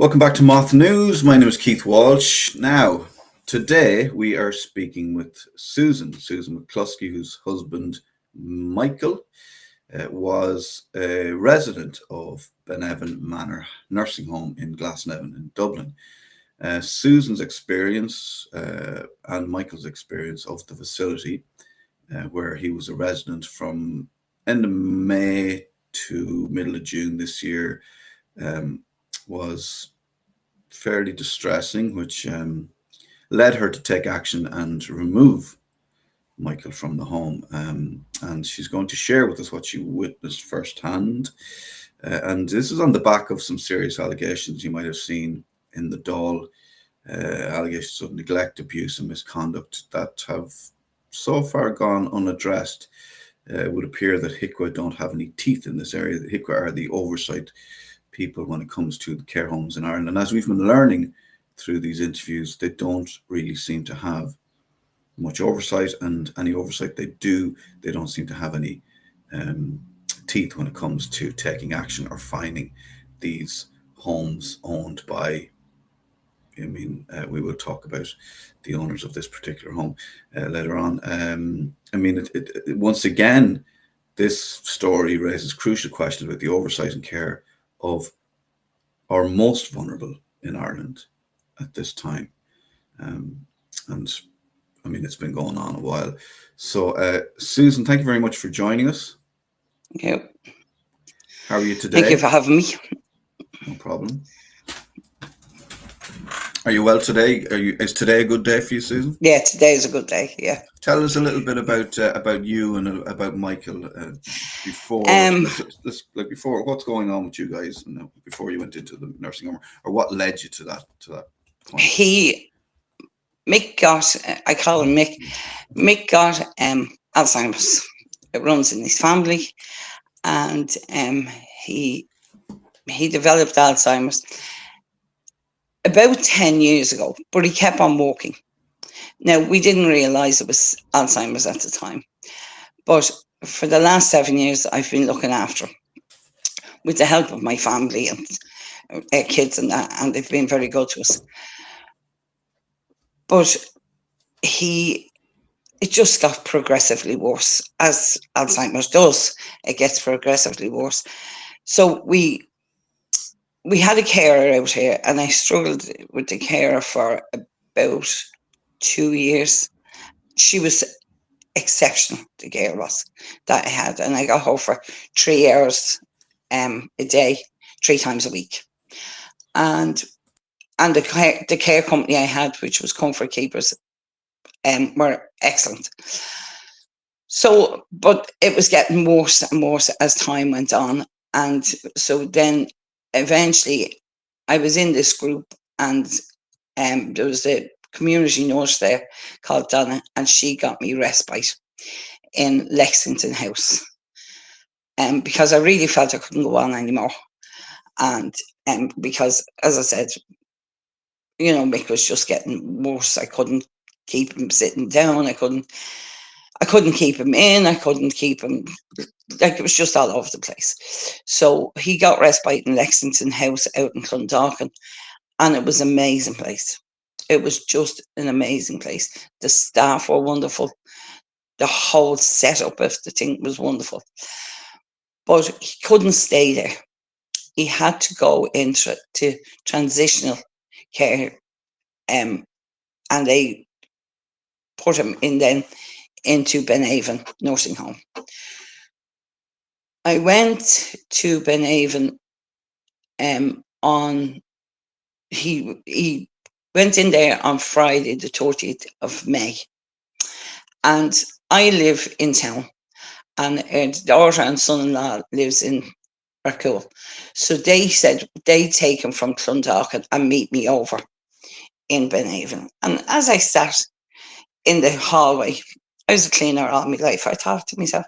Welcome back to Moth News. My name is Keith Walsh. Now, today we are speaking with Susan McCluskey, whose husband Michael was a resident of Beneavin Manor Nursing Home in Glasnevin in Dublin. Susan's experience and Michael's experience of the facility, where he was a resident from end of May to middle of June this year, was fairly distressing, which led her to take action and remove Michael from the home. And she's going to share with us what she witnessed firsthand. And this is on the back of some serious allegations you might have seen in the Dáil, allegations of neglect, abuse, and misconduct that have so far gone unaddressed. It would appear that HIQA don't have any teeth in this area. The HIQA are the oversight people when it comes to the care homes in Ireland. And as we've been learning through these interviews, they don't really seem to have much oversight, and any oversight they do, they don't seem to have any teeth when it comes to taking action or finding these homes owned by, we will talk about the owners of this particular home later on. Once again, this story raises crucial questions about the oversight and care of our most vulnerable in Ireland at this time. It's been going on a while. So, Susan, thank you very much for joining us. Thank you. How are you today? Thank you for having me. No problem. Are you well today? Is today a good day for you, Susan? Yeah, today is a good day. Yeah. Tell us a little bit about you and about Michael before what's going on with you guys, and before you went into the nursing home, or what led you to that point. Mick got, I call him Mick. Mick got Alzheimer's. It runs in his family, and he developed Alzheimer's about 10 years ago, but he kept on walking. Now, we didn't realise it was Alzheimer's at the time, but for the last 7 years, I've been looking after him with the help of my family and kids and that, and they've been very good to us. But it just got progressively worse, as Alzheimer's does. It gets progressively worse. So we had a carer out here, and I struggled with the carer for about 2 years. She was exceptional, the carer was, that I had, and I got her for 3 hours a day, 3 times a week. And the care company I had, which was Comfort Keepers, were excellent. So, but it was getting worse and worse as time went on. And so then eventually I was in this group, and there was a community nurse there called Donna, and she got me respite in Lexington House. Because I really felt I couldn't go on anymore. And because, as I said, Mick was just getting worse. I couldn't keep him sitting down. I couldn't keep him in. I couldn't keep him, like, it was just all over the place. So he got respite in Lexington House out in Clondalkin, and it was an amazing place. It was just an amazing place. The staff were wonderful. The whole setup of the thing was wonderful. But he couldn't stay there. He had to go into transitional care, and they put him into Beneavin Nursing Home. I went to Beneavin he went in there on Friday, the 30th of May. And I live in town, and the daughter and son-in-law lives in Racool. So they said they'd take him from Clondalkin and meet me over in Beneavin. And as I sat in the hallway, I was a cleaner all my life. I thought to myself,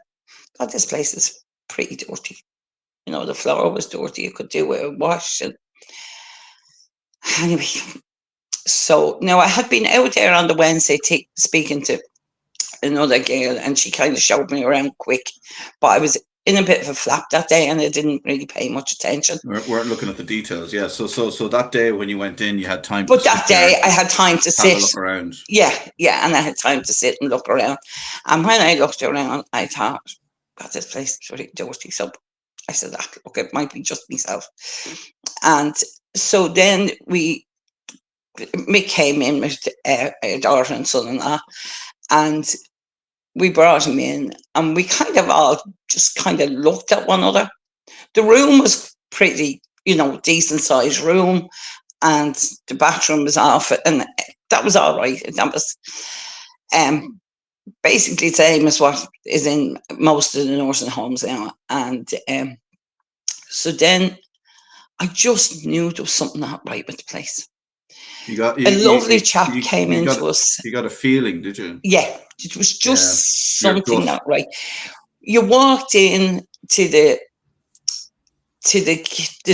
God, this place is pretty dirty. The floor was dirty. You could do a wash. And anyway, so now I had been out there on the Wednesday speaking to another girl, and she kind of showed me around quick. But I was in a bit of a flap that day, and I didn't really pay much attention. Weren't looking at the details. Yeah. So that day when you went in, you had time to But sit that there day and I had time to have a sit. look around. Yeah, and I had time to sit and look around. And when I looked around, I thought, God, this place is really dirty. So I said, look, it might be just myself. And so then Mick came in with a daughter and son-in-law, and we brought him in, and we kind of all just kind of looked at one another. The room was pretty, decent sized room, and the bathroom was off it, and that was all right. That was basically the same as what is in most of the nursing homes now. And so then I just knew there was something not right with the place. A lovely chap came into us. You got a feeling, did you? Yeah, it was just something not right. You walked in to the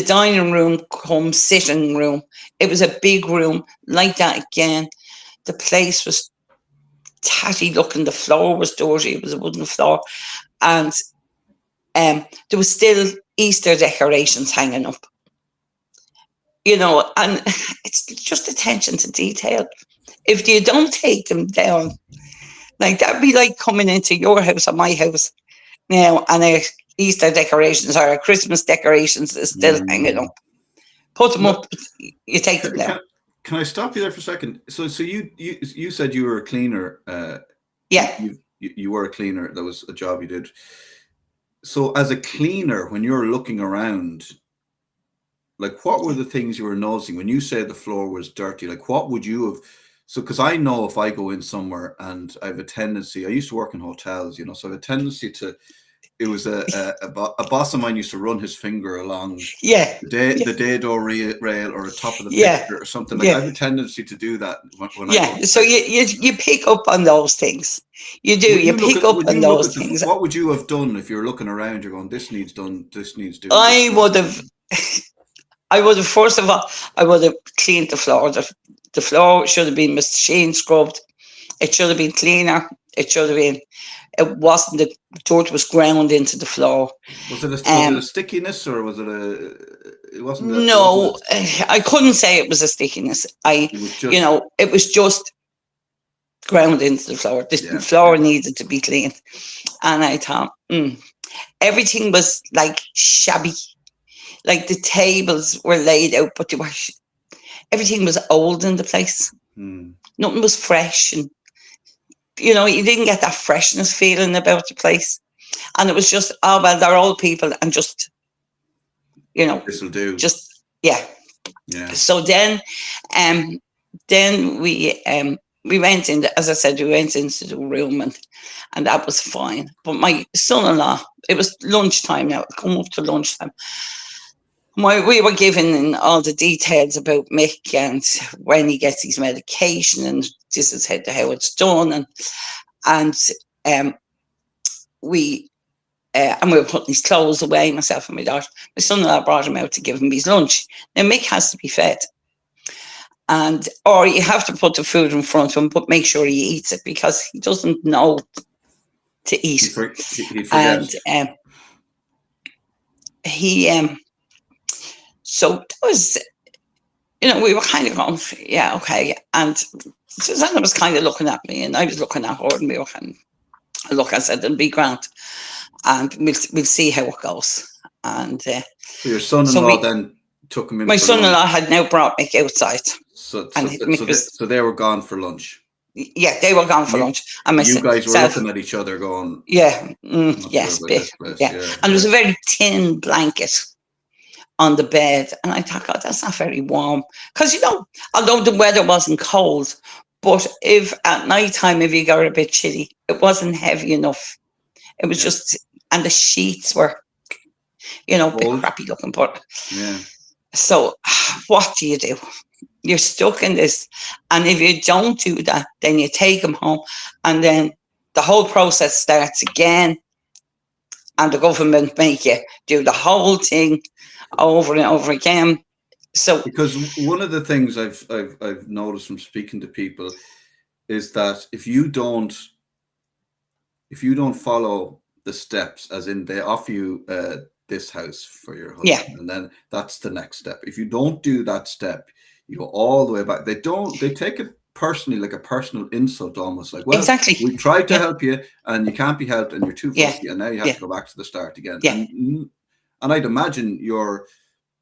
dining room cum sitting room. It was a big room like that again. The place was tatty looking. The floor was dirty. It was a wooden floor, and there was still Easter decorations hanging up. And it's just attention to detail. If you don't take them down, like that'd be like coming into your house or my house now, and Easter decorations or Christmas decorations is still hanging up. Put them up. You take them down. Can I stop you there for a second? So you said you were a cleaner. Yeah. You were a cleaner. That was a job you did. So as a cleaner, when you're looking around, like what were the things you were noticing when you said the floor was dirty? Like what would you have? So because I know if I go in somewhere and I have a tendency, I used to work in hotels, so I have a tendency to. It was a boss of mine used to run his finger along the dado rail or the top of the picture or something. Like I have a tendency to do that when I go. So you pick up on those things. You do. You pick up on those things. What would you have done if you're looking around? You're going, this needs done. This needs doing. I would have. First of all, I would have cleaned the floor. The floor should have been machine scrubbed. It should have been cleaner. It should have been. It wasn't. The dirt was ground into the floor. Was it a stickiness or was it a? It wasn't. No, I couldn't say it was a stickiness. It was just ground into the floor. The floor needed to be cleaned, and I thought everything was like shabby. Like the tables were laid out, but everything was old in the place. Nothing was fresh, and you didn't get that freshness feeling about the place. And it was just, they're old people, and just, this will do. Just So then we went in. As I said, we went into the room, and that was fine. But my son-in-law, it was lunchtime now. Come up to lunchtime. We were given all the details about Mick and when he gets his medication, and this is how it's done, and we were putting his clothes away, myself and my daughter. My son-in-law brought him out to give him his lunch. Now Mick has to be fed, or you have to put the food in front of him, but make sure he eats it because he doesn't know to eat. He forgets. And so that was, we were kind of going, yeah, okay. And Susanna was kind of looking at me, and I was looking at her, and we were kind of, look, I said, it'll be grand, and we'll see how it goes. And so your son-in-law then took him in. My son-in-law had now brought Mick outside. So they were gone for lunch. Yeah, they were gone for lunch. And you guys were looking at each other going, yes, yeah. And there was a very thin blanket on the bed, and I thought, God, that's not very warm. Because, although the weather wasn't cold, but if at night time, if you got a bit chilly, it wasn't heavy enough. It was just, and the sheets were, a bit crappy looking. But so what do? You're stuck in this. And if you don't do that, then you take them home, and then the whole process starts again, and the government make you do the whole thing over and over again. So because one of the things I've noticed from speaking to people is that if you don't follow the steps, as in they offer you this house for your Yeah, husband, and then that's the next step. If you don't do that step, you go all the way back. They take it personally, like a personal insult, almost like, well, exactly. we tried to Yeah, help you and you can't be helped and you're too yeah, fussy and now you have yeah, to go back to the start again. yeah, And I'd imagine you're,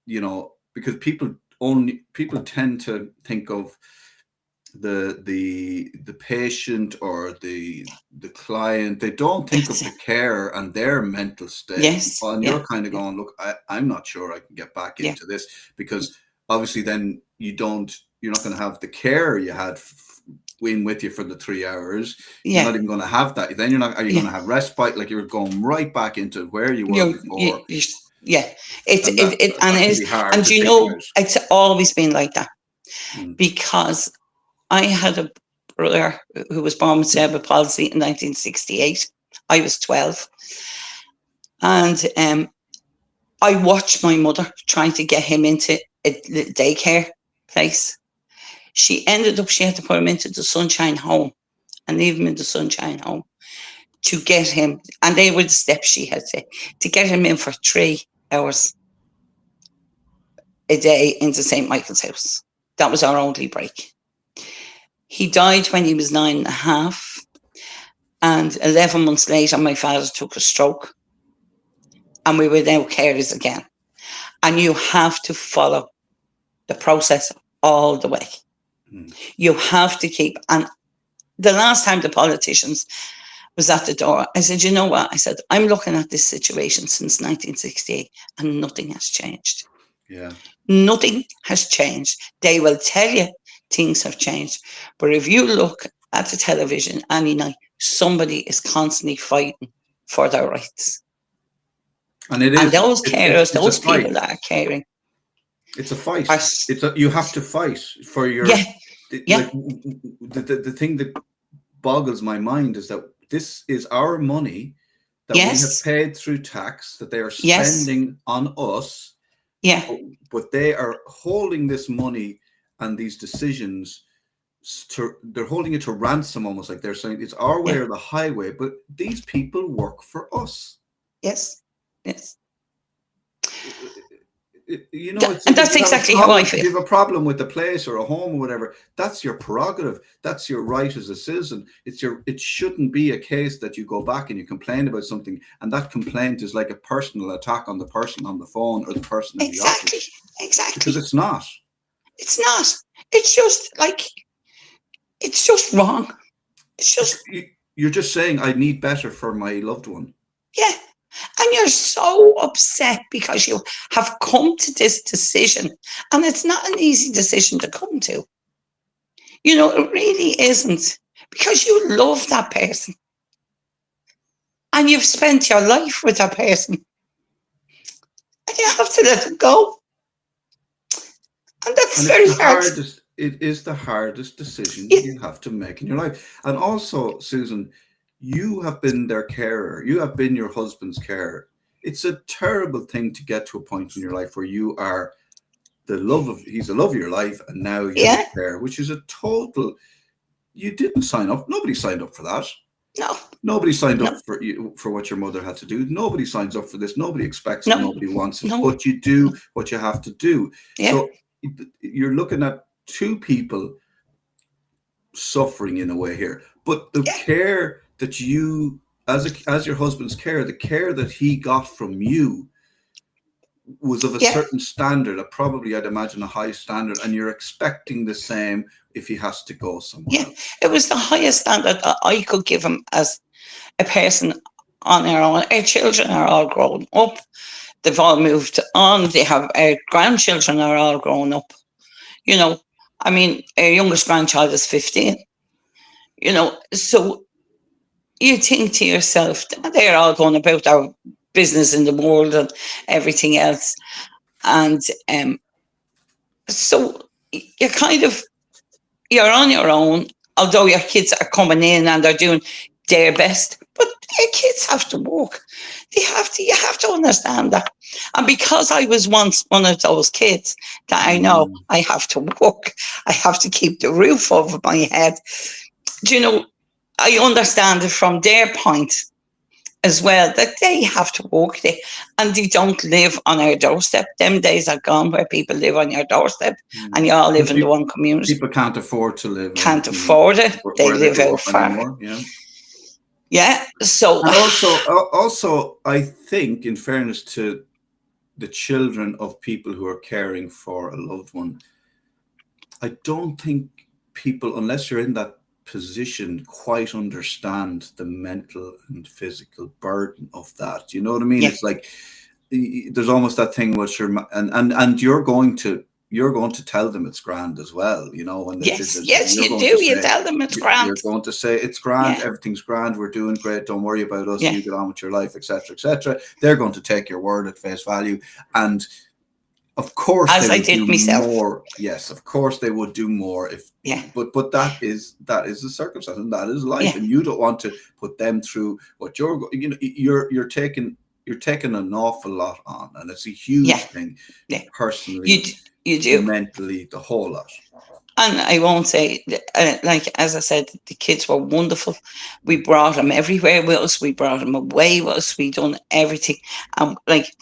you know, because people tend to think of the patient or the client. They don't think of that's, the carer and their mental state. yes, And yeah, you're kind of yeah, going, look, I'm not sure I can get back yeah, into this, because obviously then you're not going to have the care you had in with you for the 3 hours. You're yeah, not even going to have that. Then you're not. Are you yeah. going to have respite? Like, you're going right back into where you were before, You yeah. It's and that and that it can is, be hard and to you think know, about. it's always been like that, Mm. because I had a brother who was born with cerebral palsy in 1968. I was 12, and I watched my mother trying to get him into a daycare place. She ended up, she had to put him into the Sunshine Home and leave him in the Sunshine Home to get him, and they were the steps she had to get him in for 3 hours a day into St. Michael's House. That was our only break. He died when he was 9.5, and 11 months later, my father took a stroke, and we were now carers again. And you have to follow the process all the way. Mm. You have to keep, and the last time the politicians was at the door, I said, you know what? I said, I'm looking at this situation since 1968 and nothing has changed. Yeah. Nothing has changed. They will tell you things have changed. But if you look at the television any night, somebody is constantly fighting for their rights. And it And is. those carers, It's a those fight. people that are caring, It's a fight. are, You have to fight for yeah, your, yeah, like, the thing that boggles my mind is that this is our money that we have yes, paid through tax, that they are yes, spending on us, yeah, but they are holding this money and these decisions they're holding it to ransom, almost like they're saying it's our way yeah, or the highway, but these people work for us. yes, yes. You know, it's And if that's you have a exactly how I problem, feel. if you have a problem with the place or a home or whatever, that's your prerogative. That's your right as a citizen. It shouldn't be a case that you go back and you complain about something, and that complaint is like a personal attack on the person on the phone or the person in the office, Exactly, because exactly. it's not. It's not. It's just like, it's just wrong. It's just, You're just saying I need better for my loved one. yeah. And you're so upset because you have come to this decision. And it's not an easy decision to come to. You know, it really isn't. Because you love that person. And you've spent your life with that person. And you have to let them go. And that's And it's very the hard. hardest, it is the hardest decision Yeah, you have to make in your life. And also, Susan, you have been their carer, you have been your husband's carer. It's a terrible thing to get to a point in your life where you are he's the love of your life, and now you're the yeah, carer, which is a total, you didn't sign up. Nobody signed up for that. no, Nobody signed up no, for you for what your mother had to do. Nobody signs up for this. Nobody expects it. no, Nobody wants it. no, But you do what you have to do. yeah, So you're looking at two people suffering in a way here. But the yeah, care that you, as your husband's care, the care that he got from you was of a yeah, certain standard, probably I'd imagine a high standard, and you're expecting the same if he has to go somewhere yeah. else. It was the highest standard that I could give him as a person on our own. Our children are all grown up. They've all moved on. They have, our grandchildren are all grown up. You know, I mean, our youngest grandchild is 15. You know, so you think to yourself, they're all going about their business in the world and everything else. And so you're kind of, you're on your own, although your kids are coming in and they're doing their best. But your kids have to work. You have to understand that. And because I was once one of those kids, that I know Mm. I have to work, I have to keep the roof over my head. Do you know, I understand it from their point as well, that they have to work there and they don't live on our doorstep. Them days are gone where people live on your doorstep and you all live in the one community. People can't afford to live Can't afford it. They where they live grew out up far. anymore. Yeah. Yeah. So And also, I think, in fairness to the children of people who are caring for a loved one, I don't think people, unless you're in that position, quite understand the mental and physical burden of that. You know what I mean? yeah, It's like there's almost that thing which and you're going to tell them it's grand as well. You know, when they yes, visit, yes, you're you going to do. You say tell them it's grand. you're going to say it's grand, Yeah, everything's grand, we're doing great, don't worry about us, yeah. you get on with your life, etc., etc. They're going to take your word at face value, and of course they As I would do did myself. more. Yes, of course they would do more if Yeah, but that is the circumstance, and that is life, yeah, and you don't want to put them through what you're taking an awful lot on, and it's a yeah, huge thing, yeah. personally, You do. mentally, the whole lot. And I won't say, like, as I said, the kids were wonderful. We brought them everywhere with us. We brought them away with us. We done everything. And, like,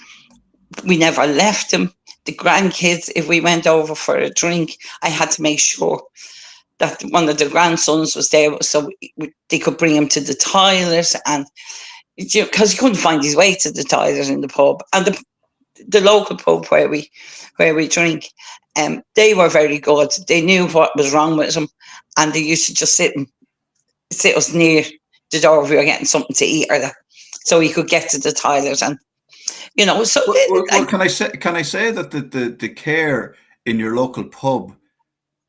we never left them. The grandkids, if we went over for a drink, I had to make sure that one of the grandsons was there so they could bring him to the toilet. And because he couldn't find his way to the toilet in the pub. And the local pub where we drink, they were very good. They knew what was wrong with him, and they used to just sit us near the door if we were getting something to eat or that, so he could get to the toilet. And so Well, can I say that the care in your local pub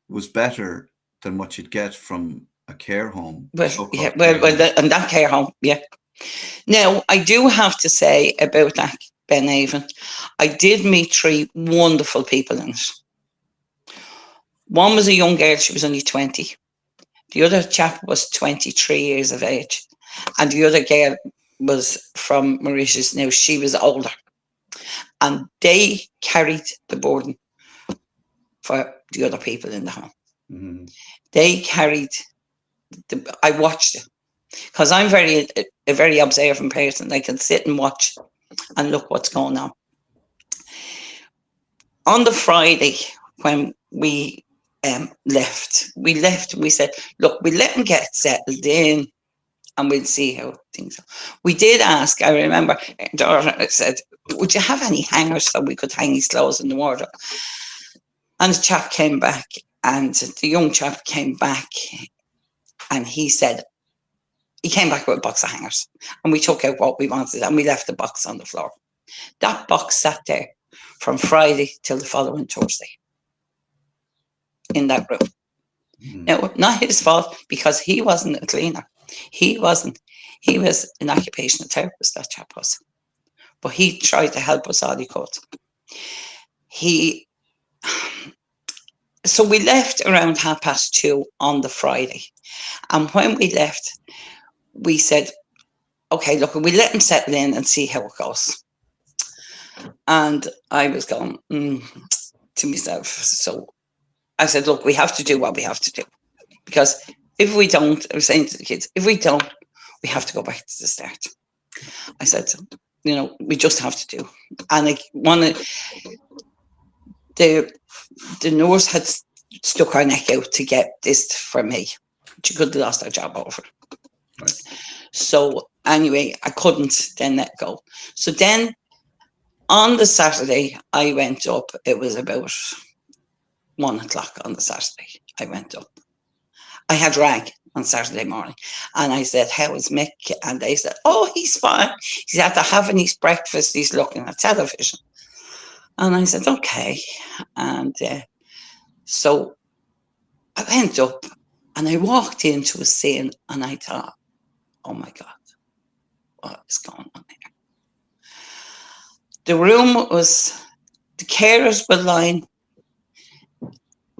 was better than what you'd get from a care home, a well, yeah, so-called care home. and that care home, yeah. Now I do have to say about that Beneavin, I did meet three wonderful people in it. One was a young girl; she was only 20. The other chap was 23 years of age. And the other girl was from Mauritius. Now, she was older. And they carried the burden for the other people in the home. Mm-hmm. They carried I watched it because I'm a very observant person. I can sit and watch and look what's going on. On the Friday, when we left, we said, look, we let them get settled in and we'll see how things are. We did ask, I remember Dora said, would you have any hangers so we could hang his clothes in the wardrobe? And the chap came back, and the young chap came back, and he said, he came back with a box of hangers, and we took out what we wanted, and we left the box on the floor. That box sat there from Friday till the following Thursday in that room. Mm-hmm. Now, not his fault, because he wasn't a cleaner. He wasn't. He was an occupational therapist, that chap was. But he tried to help us all he could. So we left around 2:30 on the Friday. And when we left, we said, okay, look, we let him settle in and see how it goes. And I was going to myself. So I said, look, we have to do what we have to do. Because if we don't, I was saying to the kids, if we don't, we have to go back to the start. I said, we just have to do. And like the nurse had stuck her neck out to get this for me. She could have lost her job over. Right. So anyway, I couldn't then let go. So then on the Saturday, I went up. It was about 1:00 on the Saturday. I went up. I had rang on Saturday morning, and I said, how is Mick? And they said, oh, he's fine. He's after having his breakfast. He's looking at television. And I said, okay. And so I went up and I walked into a scene and I thought, oh my God, what is going on here? The room was, the carers were lying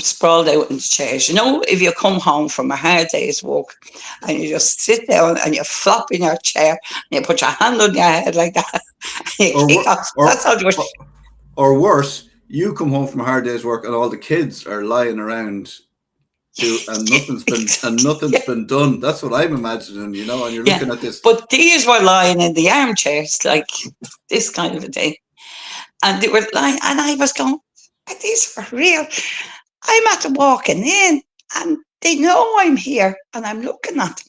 sprawled out in the chairs. If you come home from a hard day's work and you just sit down and you flop in your chair and you put your hand on your head like that and you kick off. That's how it was. Or worse, you come home from a hard day's work and all the kids are lying around do, and Yeah, nothing's been done. That's what I'm imagining, and you're yeah. looking at this. But these were lying in the armchairs, like this kind of a thing. And they were lying, and I was going, these are real. I'm at the walking in, and they know I'm here, and I'm looking at them.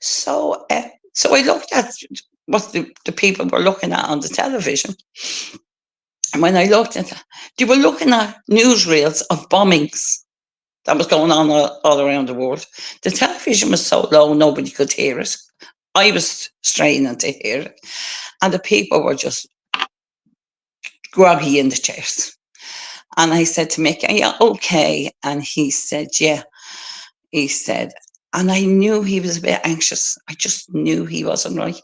So I looked at what the people were looking at on the television. And when I looked at it, they were looking at newsreels of bombings that was going on all around the world. The television was so low, nobody could hear it. I was straining to hear it. And the people were just groggy in the chairs. And I said to Mick, yeah, okay. And he said, yeah. He said, and I knew he was a bit anxious. I just knew he wasn't right.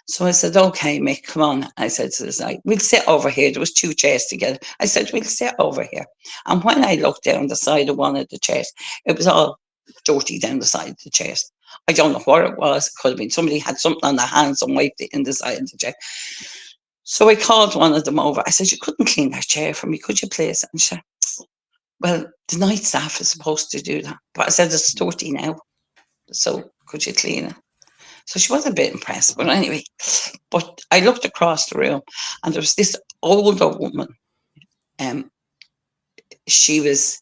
So I said, okay, Mick, come on. I said to the night, we'll sit over here. There was 2 chairs together. I said, we'll sit over here. And when I looked down the side of one of the chairs, it was all dirty down the side of the chairs. I don't know what it was. It could have been somebody had something on their hands and wiped it in the side of the chair. So I called one of them over. I said, you couldn't clean that chair for me, could you please? And she said, well, the night staff is supposed to do that. But I said, it's dirty now. So could you clean it? So she was a bit impressed. But anyway, but I looked across the room and there was this older woman. She was,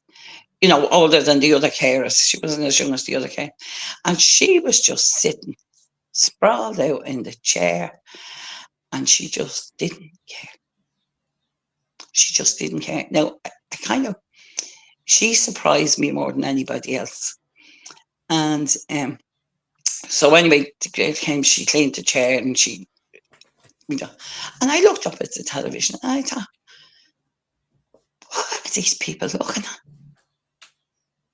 older than the other carers. She wasn't as young as the other carers. And she was just sitting, sprawled out in the chair. And she just didn't care. She just didn't care. Now, she surprised me more than anybody else. And so anyway, she cleaned the chair and and I looked up at the television and I thought, what are these people looking at?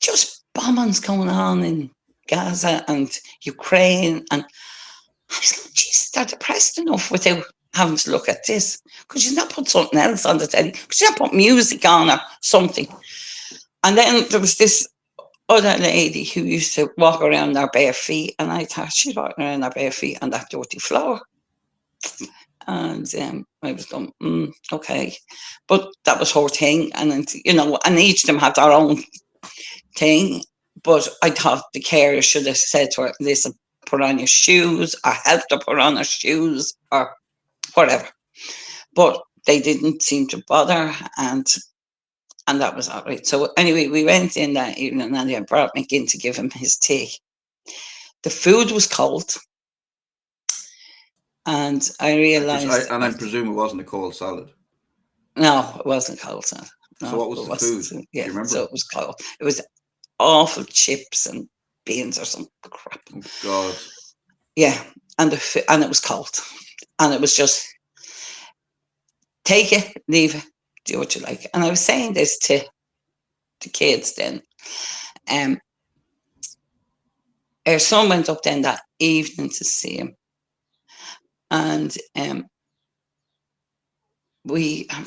Just bombings going on in Gaza and Ukraine. And I was like, Jesus, they're depressed enough without having to look at this. Could you not put something else on the telly? Could you not put music on or something? And then there was this other lady who used to walk around her bare feet, and I thought she's walking around her bare feet on that dirty floor. And I was going, okay. But that was her thing. And, and each of them had their own thing. But I thought the carer should have said to her, listen, put on your shoes, or help her put on her shoes, or whatever. But they didn't seem to bother. And that was all right. So anyway, we went in that evening and I brought Mick in to give him his tea. The food was cold. And I realised... And I presume it wasn't a cold salad. No, it wasn't cold salad. No, so what was the food? Yeah, do you remember? So it was cold. It was awful chips and beans or some crap. Oh, God. Yeah, and it was cold. And it was just, take it, leave it, do what you like. And I was saying this to the kids then. Our son went up then that evening to see him. And I'm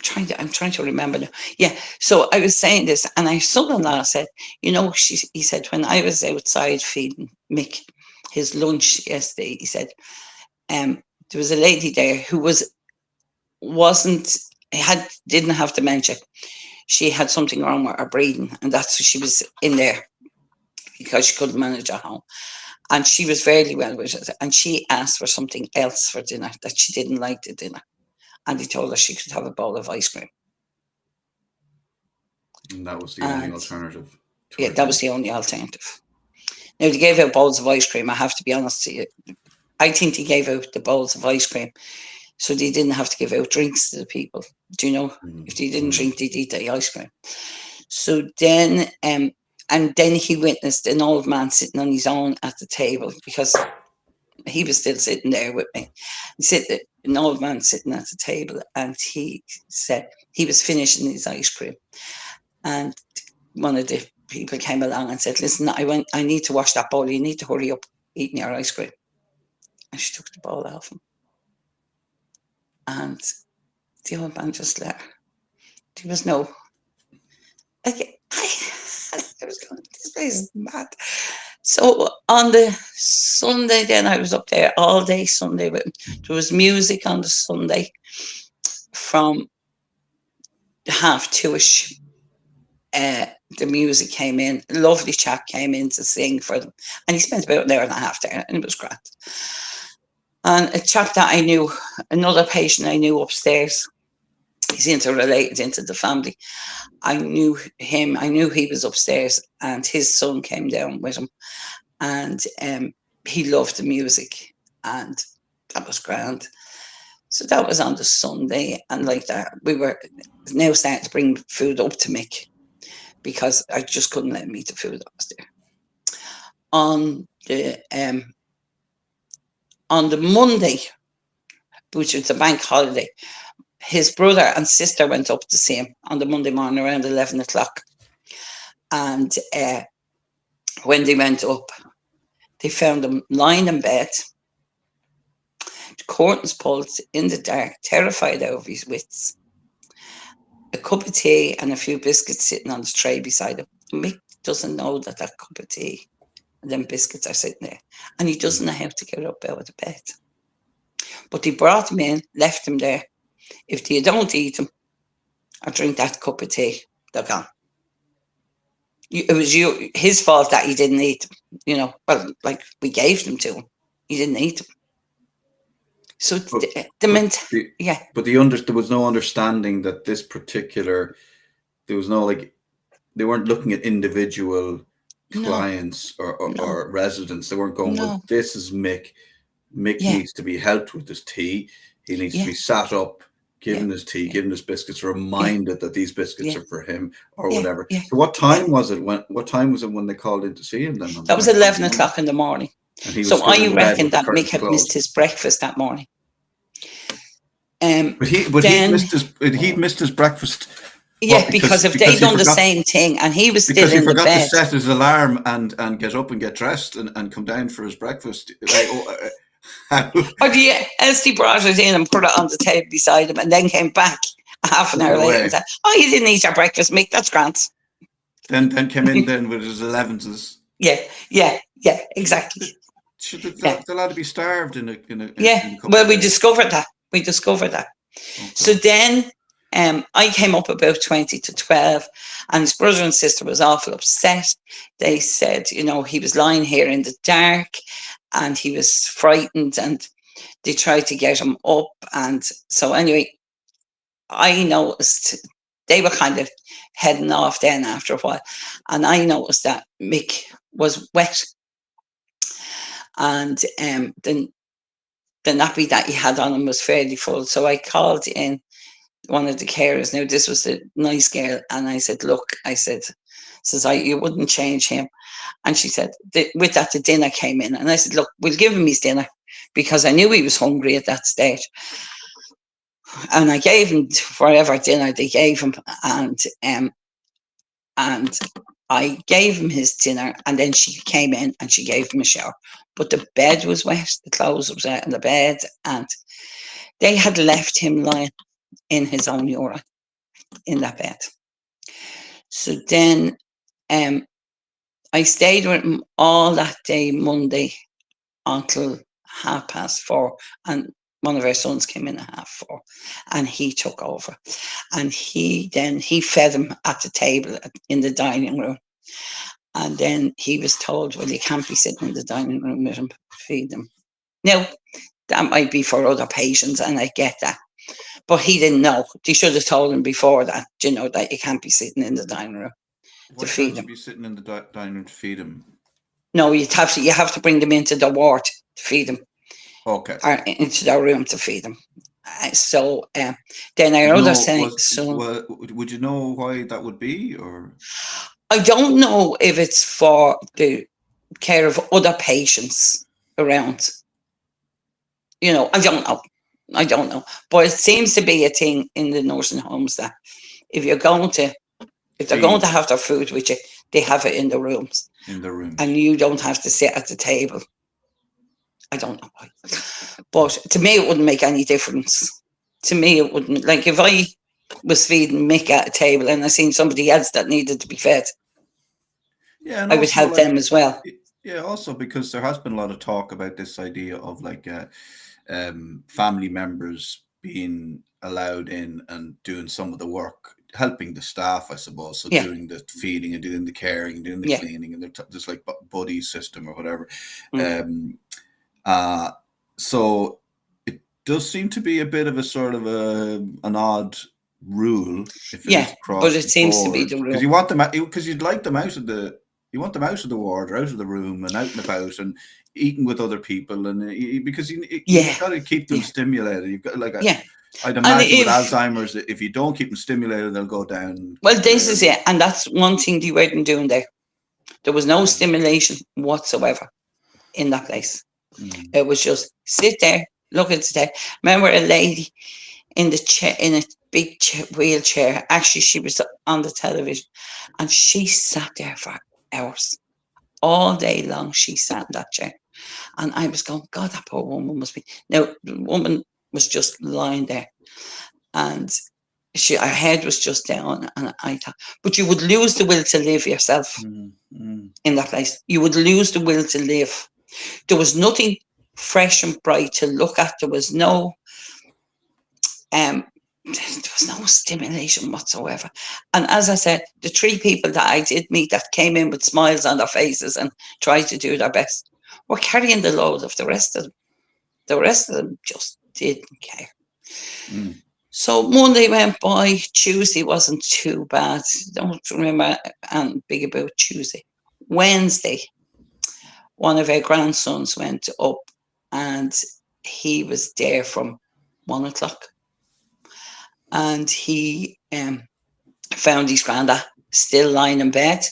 trying to remember now. Yeah, so I was saying this, and our son-in-law said, he said, when I was outside feeding Mick his lunch yesterday, he said, there was a lady there who didn't have dementia. She had something wrong with her breathing, and that's why she was in there, because she couldn't manage at home. And she was very well with it. And she asked for something else for dinner that she didn't like the dinner. And he told her she could have a bowl of ice cream. And that was the only alternative. Yeah, that was the only alternative. Now, they gave out bowls of ice cream. I have to be honest to you. I think they gave out the bowls of ice cream so they didn't have to give out drinks to the people. Do you know? If they didn't drink, they'd eat the ice cream. So then, and then he witnessed an old man sitting on his own at the table, because he was still sitting there with me. An old man sitting at the table, and he said he was finishing his ice cream. And one of the people came along and said, listen, I need to wash that bowl. You need to hurry up eating your ice cream. And she took the bowl off him. And the old man just let her. There was no... I was going, this place is mad. So on the Sunday, then I was up there all day Sunday with him. There was music on the Sunday from 2:30-ish. the music came in. A lovely chap came in to sing for them, and he spent about an hour and a half there, and it was great. And a chap that I knew, another patient I knew upstairs, he's interrelated into the family. I knew him. I knew he was upstairs, and his son came down with him, and he loved the music, and that was grand. So that was on the Sunday, and like that, we were now starting to bring food up to Mick because I just couldn't let him eat the food that was there. On the Monday, which was the bank holiday, his brother and sister went up to see him on the Monday morning around 11 o'clock. And when they went up, they found him lying in bed, the curtains pulled, in the dark, terrified out of his wits. A cup of tea and a few biscuits sitting on the tray beside him. Mick doesn't know that cup of tea and them biscuits are sitting there. And he doesn't know how to get up out of the bed. But they brought him in, left him there. If you don't eat them or drink that cup of tea, they're gone. It was his fault that he didn't eat them. Well, like we gave them to him. He didn't eat them. So yeah. But there was no understanding that this particular, there was no they weren't looking at individual clients or residents. They weren't going, well, this is Mick. Mick needs to be helped with his tea. He needs to be sat up, given his tea, given his biscuits, reminded that these biscuits are for him or whatever. So what time was it when they called in to see him then? That was 11 o'clock in the morning. So I reckon that Mick had missed his breakfast that morning. But he'd missed his breakfast. Yeah, because if they'd done the same thing and he was still in the bed. Because he forgot to set his alarm and get up and get dressed and come down for his breakfast. Or else he brought it in and put it on the table beside him and then came back half an hour later and said, "Oh, you didn't eat your breakfast, Mick, that's grand." Then came in then with his 11s. Yeah, exactly. They'll have to be starved in a well, we discovered that. Okay. So then I came up about 20 to 12 and his brother and sister was awful upset. They said, he was lying here in the dark and he was frightened and they tried to get him up. And so anyway, I noticed they were kind of heading off then after a while. And I noticed that Mick was wet. And the nappy that he had on him was fairly full. So I called in one of the carers. Now, this was a nice girl. And I said, look, you wouldn't change him. And she said, with that, the dinner came in. And I said, look, we'll give him his dinner because I knew he was hungry at that stage. And I gave him whatever dinner they gave him. And I gave him his dinner. And then she came in and she gave him a shower. But the bed was wet. The clothes was wet in the bed. And they had left him lying in his own urine in that bed. So then I stayed with him all that day, Monday, until 4:30. And one of our sons came in at 4:30 and he took over. And he fed him at the table in the dining room. And then he was told, well, you can't be sitting in the dining room with him, feed them. Now, that might be for other patients, and I get that. But he didn't know. They should have told him before that, that you can't be sitting in the dining room to feed him. Why can't you be sitting in the dining room to feed him? No, you have to bring them into the ward to feed them. Okay. Or into their room to feed them. So then our other saying, would you know why that would be, or? I don't know if it's for the care of other patients around. I don't know. But it seems to be a thing in the nursing homes that if they're going to have their food with you, they have it in the rooms. And you don't have to sit at the table. I don't know why. But to me, it wouldn't make any difference. To me, it wouldn't. Like if I was feeding Mick at a table and I seen somebody else that needed to be fed, I would help them as well. Yeah, also because there has been a lot of talk about this idea of family members being allowed in and doing some of the work helping the staff, I suppose. So Yeah. doing the feeding and doing the caring, doing the Yeah. cleaning, and they're just like buddy system or whatever. Mm. So it does seem to be a bit of a sort of an odd rule if it is Yeah. But across it the seems to be board, the because rule. you want them because you'd like them out of the you want them out of the ward or out of the room and out and about and eating with other people, and because you've Yeah. got to keep them Yeah. stimulated. You've got like Yeah. I'd And imagine with Alzheimer's, if you don't keep them stimulated, they'll go down well, quite this is early. it. And that's one thing they weren't doing there. There was no Yeah. stimulation whatsoever in that place. Mm. It was just sit there, look at the day. Remember a lady in the chair, in a big wheelchair. Actually, she was on the television, and she sat there for hours, all day long. She sat in that chair, and I was going, God, that poor woman must be. Now the woman was just lying there, and her head was just down, and I thought, but you would lose the will to live yourself in that place. You would lose the will to live. There was nothing fresh and bright to look at. There was no stimulation whatsoever. And as I said, the 3 people that I did meet that came in with smiles on their faces and tried to do their best were carrying the load of the rest of them. The rest of them just didn't care. Mm. So Monday went by. Tuesday wasn't too bad. Don't remember and big about Tuesday. Wednesday, one of our grandsons went up, and he was there from 1:00, and he found his granddad still lying in bed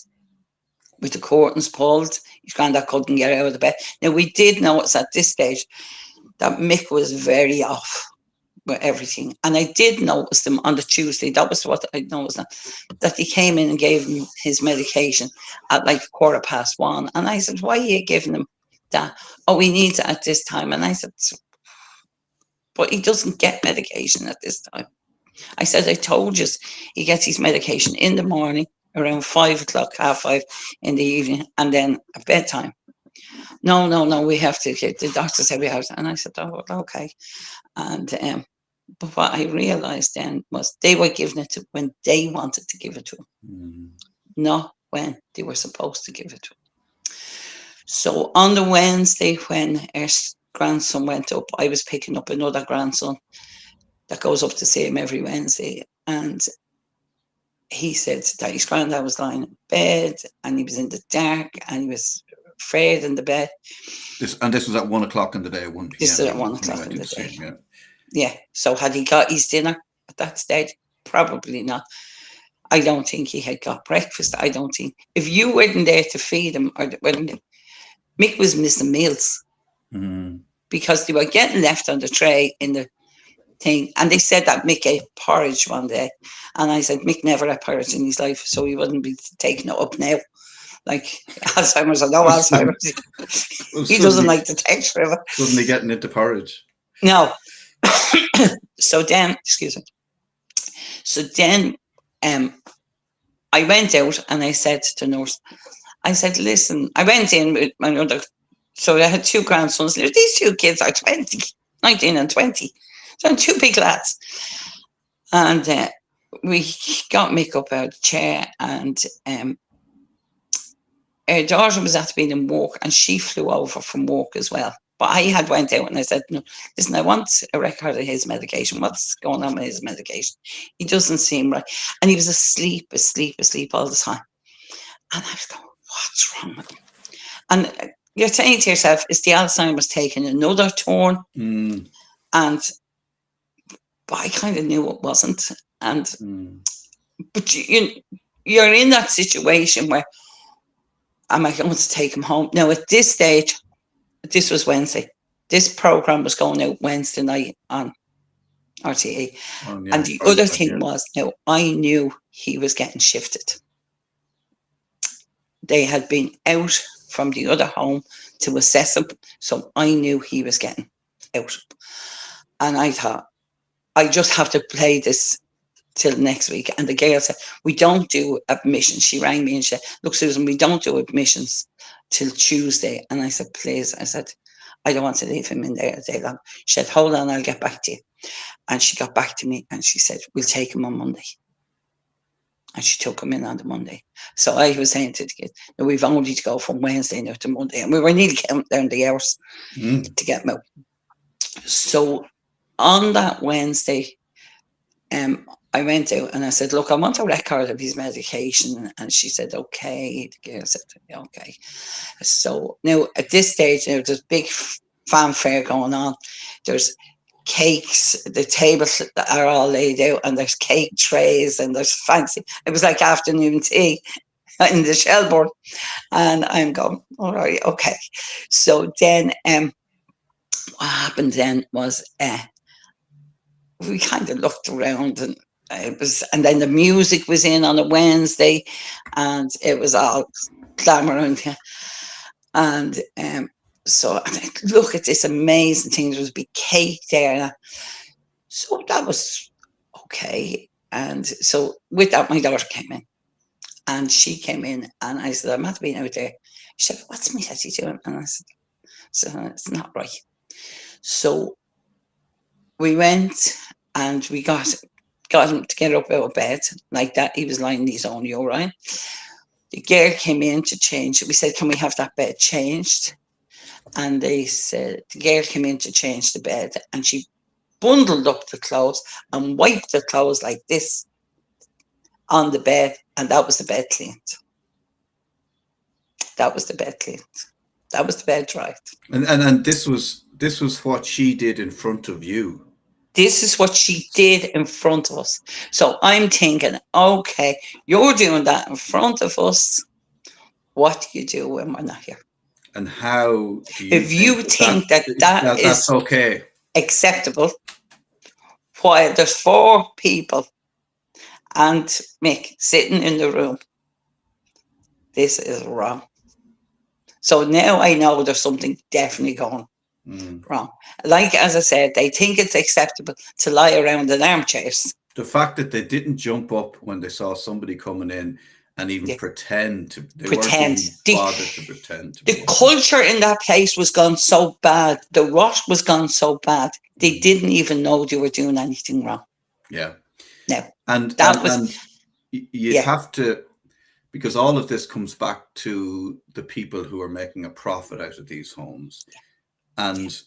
with the curtains pulled. His granddad couldn't get out of the bed. Now, we did notice at this stage that Mick was very off with everything. And I did notice them on the Tuesday. That was what I noticed, that he came in and gave him his medication at like 1:15. And I said, why are you giving him that? Oh, he needs it at this time. And I said, but he doesn't get medication at this time. I said, I told you, he gets his medication in the morning around 5:00, 5:30 in the evening, and then at bedtime. No, we have to. The doctor said we have to. And I said, oh, okay. And but what I realized then was they were giving it to when they wanted to give it to him, not when they were supposed to give it to him. So on the Wednesday, when our grandson went up, I was picking up another grandson that goes up to see him every Wednesday. And he said that his granddad was lying in bed and he was in the dark and he was afraid in the bed. This was at 1:00 in the day, 1 p.m. This is at 1:00 in the day. Yeah. Yeah. So had he got his dinner at that stage? Probably not. I don't think he had got breakfast. I don't think, if you weren't there to feed him, or when Mick was missing meals because they were getting left on the tray in the thing. And they said that Mick ate porridge one day. And I said, Mick never had porridge in his life, so he wouldn't be taking it up now. Like Alzheimer's or no Alzheimer's. He doesn't like the texture of it. Suddenly getting into porridge. No. So then, excuse me. So then I went out and I said to the nurse, I said, listen, I went in with my other, so I had 2 grandsons. These 2 kids are 20, 19 and 20. So 2 big lads. And we got Mick up out of the chair, and her daughter was at being in work, and she flew over from work as well. But I had went out and I said, no, listen, I want a record of his medication. What's going on with his medication? He doesn't seem right. And he was asleep all the time. And I was going, what's wrong with him? And you're saying to yourself, is the Alzheimer's taking another turn? But I kind of knew it wasn't. And but you're in that situation where, am I going to take him home? Now, at this stage, this was Wednesday. This program was going out Wednesday night on RTE. And the other thing was, now I knew he was getting shifted. They had been out from the other home to assess him, so I knew he was getting out. And I thought, I just have to play this till next week. And the girl said, we don't do admissions. She rang me and she said, look, Susan, we don't do admissions till Tuesday. And I said, please. I said, I don't want to leave him in there a day long. She said, hold on, I'll get back to you. And she got back to me and she said, we'll take him on Monday. And she took him in on the Monday. So I was saying to the kids, no, we've only to go from Wednesday now to Monday. And we were nearly counting down the hours to get him out. So on that Wednesday, I went out and I said, look, I want a record of his medication. And she said, okay. The girl said, okay. So now at this stage, there's big fanfare going on. There's cakes, the tables are all laid out, and there's cake trays, and there's fancy. It was like afternoon tea in the Shelbourne. And I'm going, all right, okay. So then what happened then was we kind of looked around, and and then the music was in on a Wednesday, and it was all clamoring. And so I mean, look at this amazing thing. There was a big cake there. So that was okay. And so with that, my daughter came in. And she came in, and I said, I'm not being out there. She said, what's me daddy doing? And I said, so it's not right. So we went and we got him to get up out of bed like that. He was lying in his own urine. The girl came in to change it. We said, can we have that bed changed? And they said, the girl came in to change the bed, and she bundled up the clothes and wiped the clothes like this on the bed, and that was the bed cleaned. That was the bed cleaned. That was the bed dried. And this was what she did in front of you. This is what she did in front of us. So I'm thinking, okay, you're doing that in front of us. What do you do when we're not here? And how do you if you think that is that's okay, acceptable, while there's 4 people and Mick sitting in the room, this is wrong. So now I know there's something definitely going wrong. Like, as I said, they think it's acceptable to lie around in armchairs. The fact that they didn't jump up when they saw somebody coming in and even pretend to, they weren't even bothered to pretend to. The culture in that place was gone so bad. The rot was gone so bad. They didn't even know they were doing anything wrong. Yeah. No. And you'd have to, because all of this comes back to the people who are making a profit out of these homes. And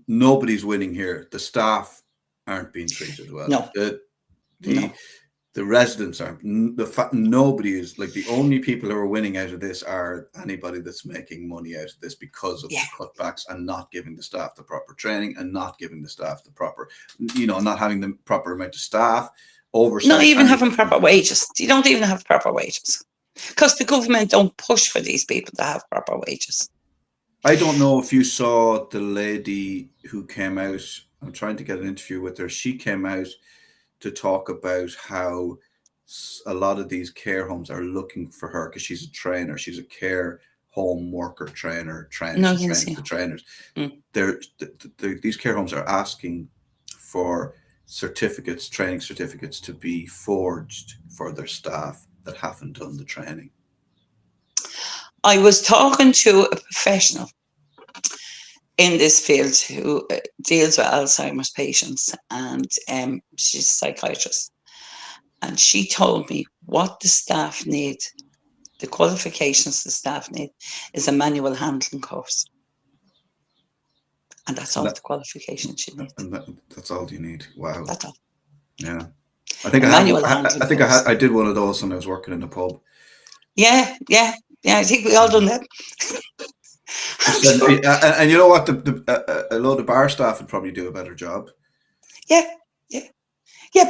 nobody's winning here. The staff aren't being treated well. No. The residents aren't. Nobody is. Like, the only people who are winning out of this are anybody that's making money out of this because of the cutbacks and not giving the staff the proper training and not giving the staff the proper, not having the proper amount of staff, oversight. Not even having proper wages. You don't even have proper wages because the government don't push for these people to have proper wages. I don't know if you saw the lady who came out. I'm trying to get an interview with her. She came out to talk about how a lot of these care homes are looking for her because she's a trainer. She's a care home worker trainer. The trainers. These care homes are asking for training certificates to be forged for their staff that haven't done the training. I was talking to a professional in this field who deals with Alzheimer's patients, and she's a psychiatrist. And she told me what the staff need, the qualifications the staff need, is a manual handling course. And that's all the qualifications you need. And that's all you need. Wow. That's all. Yeah. I think I did one of those when I was working in a pub. Yeah. I think we all done that. And you know what? A lot of bar staff would probably do a better job. Yeah.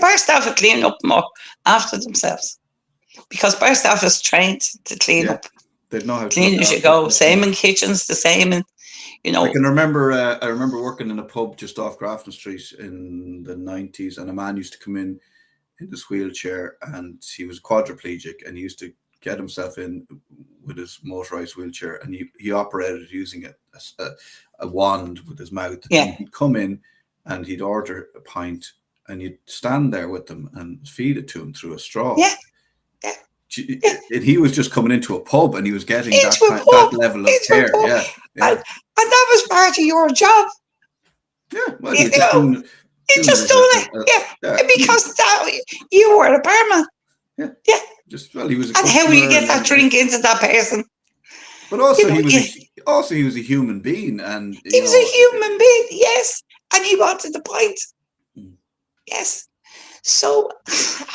Bar staff would clean up more after themselves because bar staff is trained to clean up. They know how to clean as you go. Same in kitchens, the same in, I can remember. I remember working in a pub just off Grafton Street in the 90s, and a man used to come in this wheelchair, and he was quadriplegic, and he used to get himself in with his motorized wheelchair, and he operated using a wand with his mouth. Yeah. And he'd come in and he'd order a pint, and you'd stand there with them and feed it to him through a straw. Yeah. And he was just coming into a pub, and he was getting that level of care. Yeah. And that was part of your job. Yeah. Well, you just done it. Yeah. Because you were a barman. Yeah. Yeah. Just, well, he was a And how will you customer, get that drink into that person? but also You know, he was a human being, and he was a human being, yes. And he wanted the point. Mm. Yes. So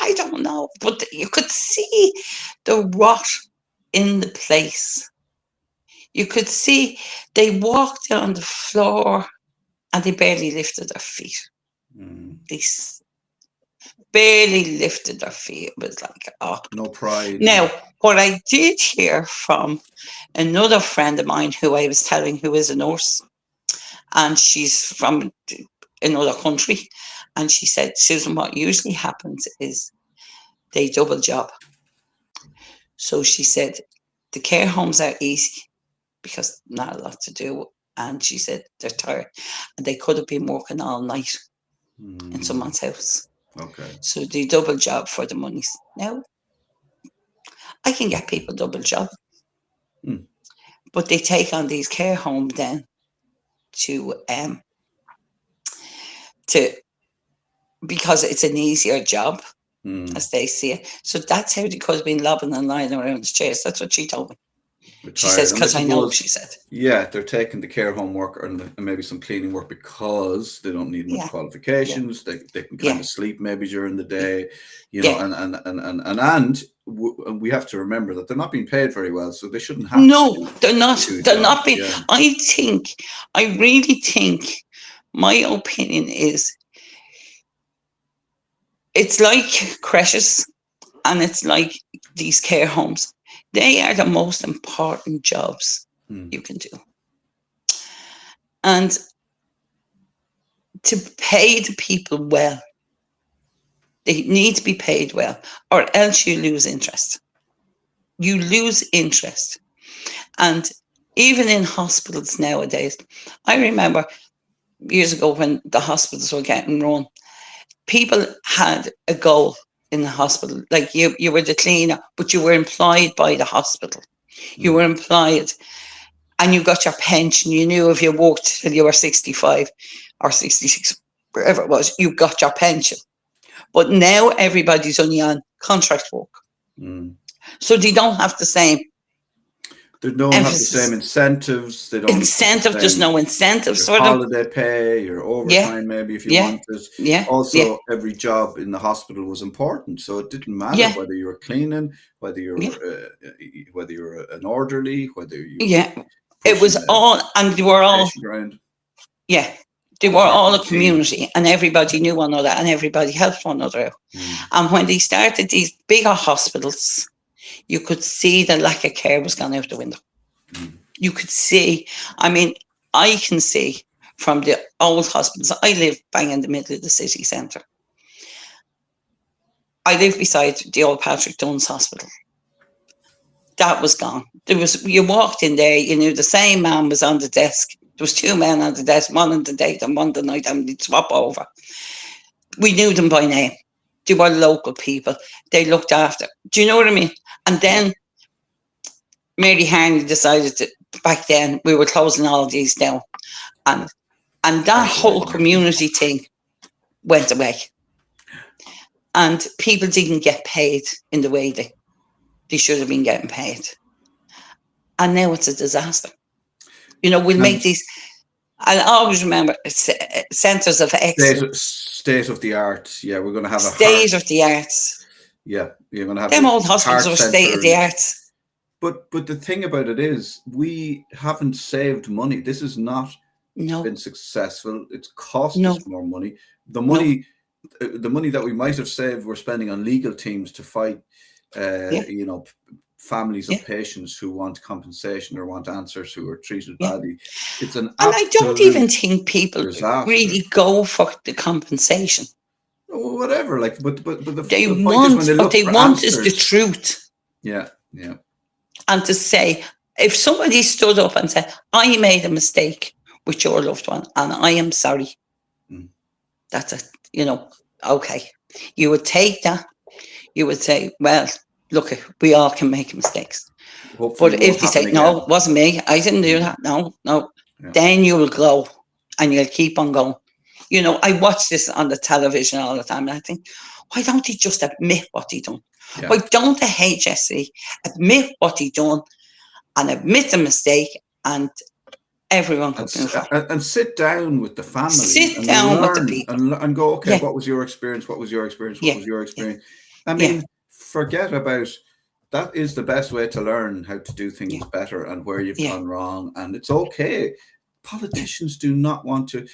I don't know. But you could see the rot in the place. You could see they walked on the floor and they barely lifted their feet. Mm. They barely lifted their feet. It was like, oh. No pride. Now, what I did hear from another friend of mine who I was telling, who is a nurse, and she's from another country, and she said, Susan, what usually happens is they double job. So she said, the care homes are easy because not a lot to do. And she said they're tired and they could have been working all night in Mm. someone's house. Okay. So they double job for the monies. Now, I can get people double job, Mm. but they take on these care homes then to because it's an easier job Mm. as they see it. So that's how they could have been lobbing and lying around the chairs. That's what she told me. She says, Retired, and I because I know, suppose, she said. yeah, they're taking the care home work and maybe some cleaning work because they don't need much Yeah, qualifications. They can kind yeah, of sleep maybe during the day, yeah. and we have to remember that they're not being paid very well, so they shouldn't have to No, do they're not. two They're jobs. not being. Yeah. I really think, my opinion is, it's like creches and it's like these care homes. They are the most important jobs Mm. you can do. And to pay the people well, they need to be paid well, or else you lose interest. You lose interest. And even in hospitals nowadays, I remember years ago when the hospitals were getting run, people had a goal in the hospital. Like you were the cleaner, but you were employed by the hospital. You Mm. were employed and you got your pension. You knew if you worked till you were 65 or 66, wherever it was, you got your pension. But now everybody's only on contract work. Mm. So they don't have the same They don't have the same emphasis. incentives. They don't have the Incentive, there's same no incentives your for them. holiday pay, your Yeah, overtime, maybe if you yeah, wanted. yeah, yeah, Also, every job in the hospital was important, so it didn't matter yeah, whether you were cleaning, yeah, whether you were an orderly, whether you were yeah. It pushing was all, and they were a all, patient around. yeah, they All were part all of a the team. community and everybody knew one another and everybody helped one another out. Mm. And when they started these bigger hospitals, you could see the lack of care was gone out the window. Mm. You could see, I mean, I can see from the old hospitals. I live bang in the middle of the city centre. I live beside the old Patrick Dunn's Hospital. That was gone. You walked in there, you knew the same man was on the desk. There was two men on the desk, one in the day and one the night, and they'd swap over. We knew them by name. They were local people. They looked after. Do you know what I mean? And then Mary Harney decided that back then we were closing all of these down. Yeah. And that whole Isolating everything. community thing went away. And people didn't get paid in the way they should have been getting paid. And now it's a disaster. You know, we'll make And these, I'll always remember centres of excellence, state of the art. Yeah, we're going to have a heart. state of the arts. Yeah, you're going to have Them a old hospitals heart were state of center. the arts. But the thing about it is, we haven't saved money. This has not No, been successful. It's cost no, us more money. no. The money that we might have saved, we're spending on legal teams to fight, Yeah, families yeah, of patients who want compensation or want answers, who are treated yeah. badly. It's an And I don't even absolute think people disaster. really go for the compensation. Or whatever, like, but They the point is when want, they what look they for want is the answers. truth. Yeah, yeah. And to say, if somebody stood up and said, I made a mistake with your loved one and I am sorry, Mm. that's it, okay. You would take that, you would say, well, look, we all can make mistakes. Hopefully, But it won't if they happen say, no, again. it wasn't me, I didn't do Mm. that, no, Yeah. then you will go and you'll keep on going. You know, I watch this on the television all the time and I think, why don't he just admit what he done? Yeah. Why don't the HSE admit what he done and admit the mistake, and everyone could move on? And sit down with the family Sit and down with the learn people. and go, okay, Yeah, what was your experience? What was your experience? What yeah, was your yeah, experience? I yeah, mean, forget about that is the best way to learn how to do yeah, things better and where you've yeah, gone wrong. And it's okay. yeah, Politicians do not want to,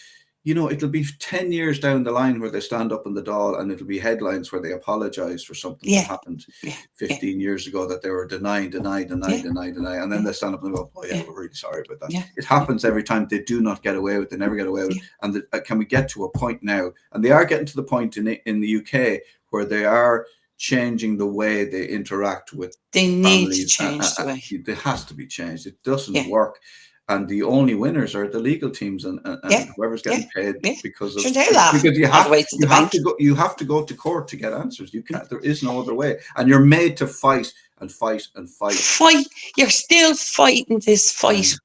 it'll be 10 years down the line where they stand up in the Dáil and it'll be headlines where they apologize for something that yeah, happened yeah, yeah, 15 years ago that they were denying. And yeah, then they stand up and go, oh, yeah, yeah, we're really sorry about that. yeah, It happens every time. They do not get away with it. They never get away with yeah. it. And can we get to a point now? And they are getting to the point in the UK where they are changing the way they interact with They need to families. change the way. It has to be changed. It doesn't Yeah, work. And the only winners are the legal teams yeah, and whoever's yeah, getting paid yeah. because Sure, they're laughing you all the have way to the bank. to court to get answers. You can't. There is no other way. And you're made to fight and fight and fight. Fight. You're still fighting this fight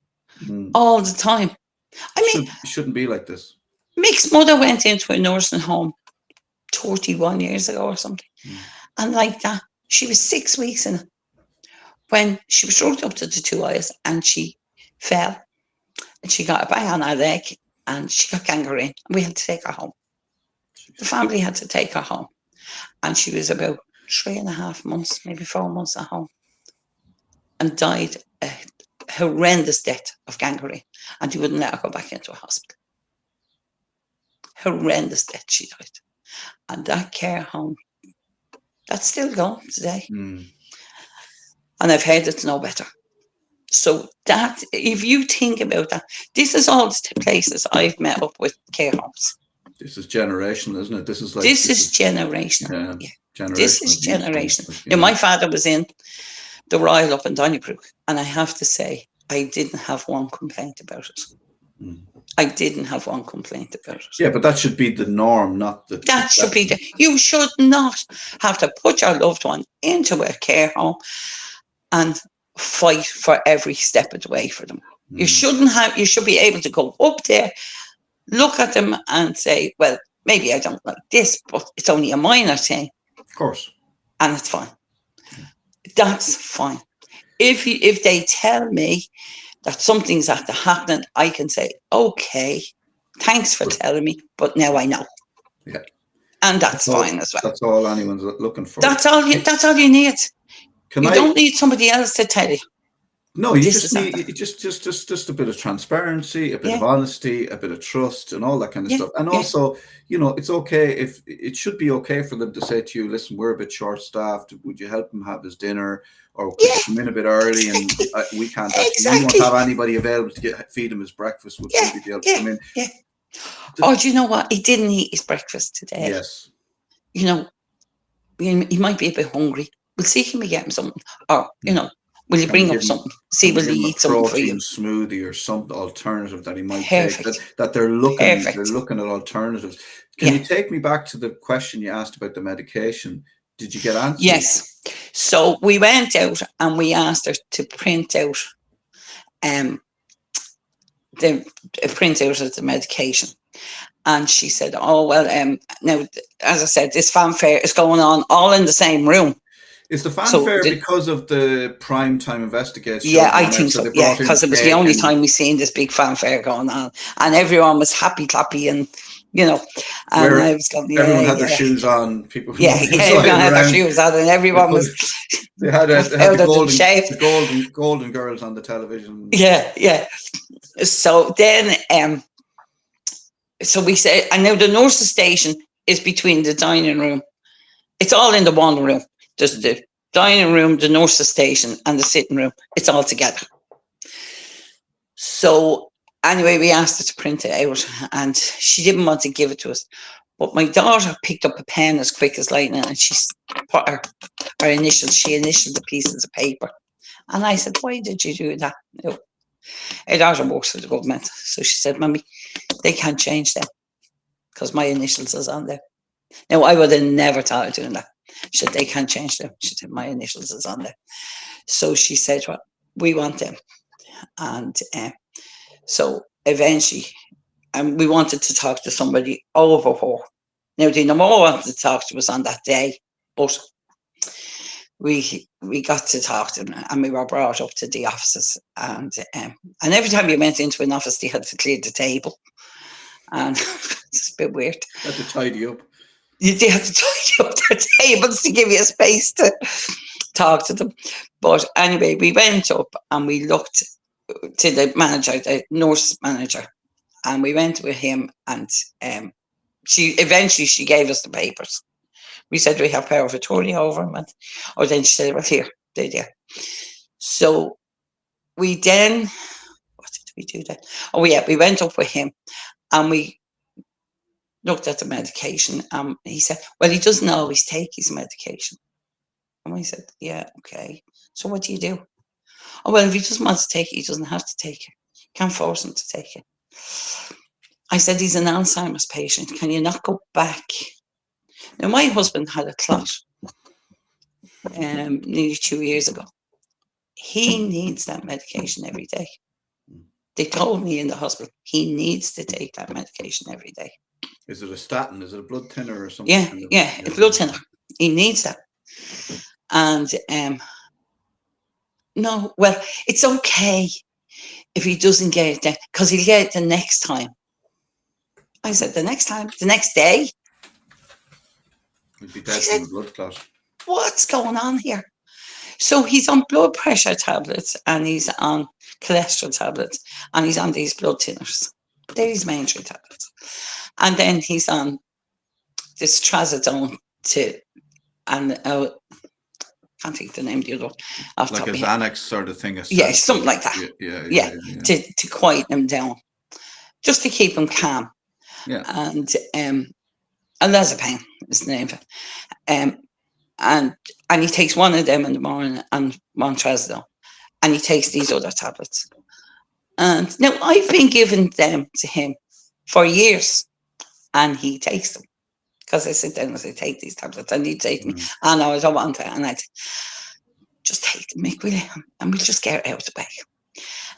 Mm. all the time. I mean, It shouldn't be like this. Mick's mother went into a nursing home 31 years ago or something. Mm. And like that, she was 6 weeks in it when she was drugged up to the two eyes and she fell and she got a bang on her leg and she got gangrene. And we had to take her home. The family had to take her home. And she was about 3.5 months, maybe 4 months at home, and died a horrendous death of gangrene. And they wouldn't let her go back into a hospital. Horrendous death, she died. And that care home, that's still going today. Mm. And I've heard it's no better. So that, if you think about that, this is all the places I've met up with care homes. This is generational, isn't it? This is generational. Yeah. Generational. This is generational. Like, Now, my father was in the Royal up in Donnybrook, and I have to say, I didn't have one complaint about it. Mm. I didn't have one complaint about it. Yeah, but that should be the norm, not the. That should be you should not have to put your loved one into a care home and fight for every step of the way for them. Mm. You should be able to go up there, look at them and say, well, maybe I don't like this, but it's only a minor thing. Of course. And it's fine. Yeah. That's fine. If they tell me that something's after happening, I can say, okay, thanks for telling me, but now I know. Yeah. And that's fine as well. That's all anyone's looking for. That's all you need. You don't need somebody else to tell you. No, you just need just a bit of transparency, a bit of honesty, a bit of trust, and all that kind of stuff. And also, it's okay if it should be okay for them to say to you, "Listen, we're a bit short-staffed. Would you help him have his dinner, or could you come in a bit early and we can't we won't have anybody available to feed him his breakfast? Would somebody be able to come in?" Yeah. Oh, do you know what? He didn't eat his breakfast today. Yes. He might be a bit hungry. We'll see him get him something, or will you bring up something? See, will he eat something for you? Smoothie or some alternative that he might take. That they're looking at alternatives. Can you take me back to the question you asked about the medication? Did you get answers? Yes. So we went out and we asked her to print out the printout of the medication. And she said, oh, well, now, as I said, this fanfare is going on all in the same room. Is the fanfare because of the prime time investigation? Yeah, I think so. Yeah, because it was the only time we seen this big fanfare going on, and everyone was happy clappy, and and I was going, everyone had their shoes on. People, everyone had their shoes on, and everyone was. They had the golden girls on the television. Yeah. So then, so we said, and now the nurse's station is between the dining room. It's all in the one room. There's the dining room, the nurse's station, and the sitting room. It's all together. So anyway, we asked her to print it out, and she didn't want to give it to us. But my daughter picked up a pen as quick as lightning, and she put her initials. She initialed the pieces of paper. And I said, why did you do that? Her daughter works for the government. So she said, Mommy, they can't change them because my initials is on there. Now, I would have never thought of doing that. She said, they can't change them. She said, my initials is on there. So she said, well, we want them. And so eventually and we wanted to talk to somebody over her. Now, they never wanted to talk to us on that day, but we got to talk to them, and we were brought up to the offices, and every time you went into an office, they had to clear the table, and it's a bit weird. Had to tidy up. They had to tidy up their tables to give you a space to talk to them. But anyway, we went up and we looked to the manager, the nurse manager, and we went with him, and she gave us the papers. We said we have power of attorney over him, or then she said, well, here, there. So we then, what did we do then? Oh yeah, we went up with him and we looked at the medication. He said, well, he doesn't always take his medication. And we said, yeah, okay. So what do you do? Oh, well, if he doesn't want to take it, he doesn't have to take it. Can't force him to take it. I said, he's an Alzheimer's patient. Can you not go back? Now, my husband had a clot nearly 2 years ago. He needs that medication every day. They told me in the hospital, he needs to take that medication every day. Is it a statin? Is it a blood thinner or something? Yeah, a blood thinner. He needs that. And no, well, it's okay if he doesn't get it then, because he'll get it the next time. I said, the next time? The next day? He'd be dead from a blood clot. What's going on here? So he's on blood pressure tablets, and he's on cholesterol tablets, and he's on these blood thinners. They're his main three tablets. And then he's on this trazodone and can't think the name of the other one. Like a Xanax sort of thing. Yeah, something like that. Yeah. To quieten him down, just to keep him calm. Yeah. And Lazapine is the name of it. And he takes one of them in the morning and one trazodone, and he takes these other tablets. And now I've been giving them to him for years, and he takes them. Because I sit down and say, take these tablets, and he'd take me, and I don't want to, and I'd just take them, Mick, will you? And we'll just get out of the way.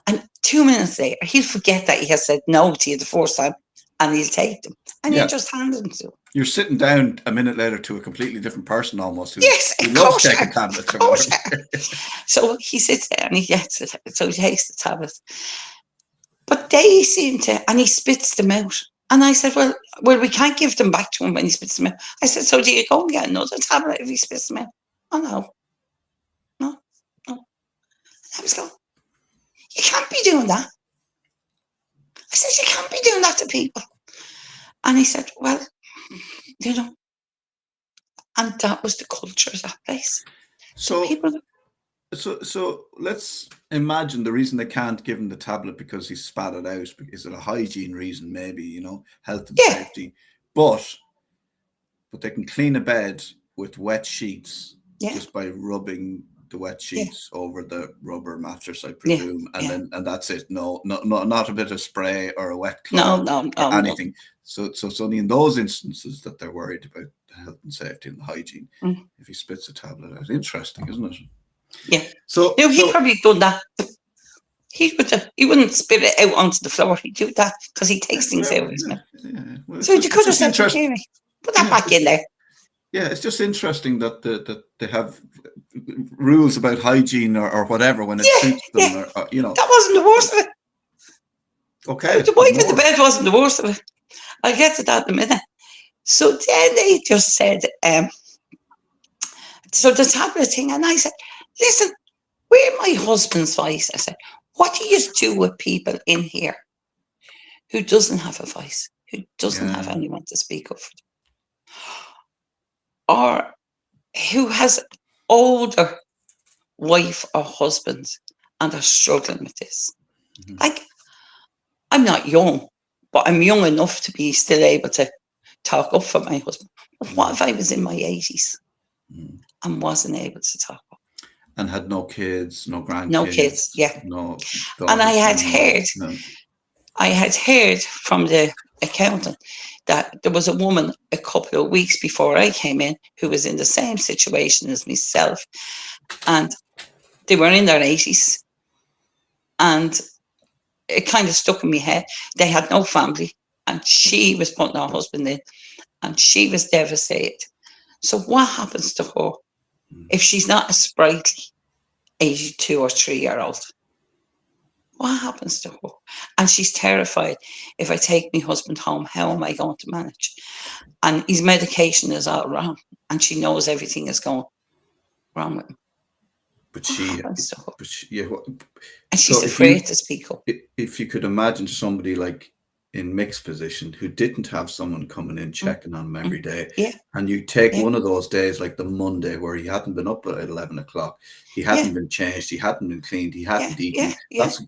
And 2 minutes later, he'll forget that he has said no to you the first time, and he'll take them, and he'll just hand them to him. You're sitting down a minute later to a completely different person almost. Who Yes, loves taking tablets. So he sits there and he gets it, so he takes the tablets. But they seem to, and he spits them out. And I said, well, we can't give them back to him when he spits them out. I said, so do you go and get another tablet if he spits them out? Oh, no. I was going, you can't be doing that. I said, you can't be doing that to people. And he said, well, and that was the culture of that place. So let's imagine the reason they can't give him the tablet because he spat it out. Is it a hygiene reason? Maybe, health and safety. But they can clean a bed with wet sheets just by rubbing the wet sheets over the rubber mattress, I presume, and that's it. No, not a bit of spray or a wet cloth or anything. No. So it's only in those instances that they're worried about the health and safety and the hygiene. If he spits a tablet out, interesting, isn't it? Yeah. So he'd probably done that. He wouldn't spit it out onto the floor. He'd do that because he takes things out of his mouth. Yeah. Well, so you could have said to Jamie, put that back in there. Yeah, it's just interesting that they have rules about hygiene or whatever when it suits them. Or, that wasn't the worst of it. Okay. The wife in the bed wasn't the worst of it. I'll get to that in a minute. So then they just said, so the tablet thing, and I said, listen, we're my husband's voice. I said, what do you do with people in here who doesn't have a voice, who doesn't have anyone to speak up for them? Or who has older wife or husband and are struggling with this? Like, I'm not young, but I'm young enough to be still able to talk up for my husband. But what if I was in my 80s and wasn't able to talk up? And had no kids, no grandkids. No kids, no daughters, and I had heard from the accountant that there was a woman a couple of weeks before I came in who was in the same situation as myself, and they were in their 80s, and it kind of stuck in my head. They had no family, and she was putting her husband in, and she was devastated. So what happens to her if she's not a sprightly 82 or 3-year-old? What happens to her? And she's terrified. If I take my husband home, how am I going to manage? And his medication is all wrong, and she knows everything is going wrong with him. But What she, happens to her? but she, yeah. And So she's afraid to speak up. if you could imagine somebody like in Mick's position who didn't have someone coming in checking on him every day, Yeah. and you take Yeah. one of those days like the Monday where he hadn't been up at 11 o'clock, he hadn't been changed, he hadn't been cleaned, he hadn't eaten.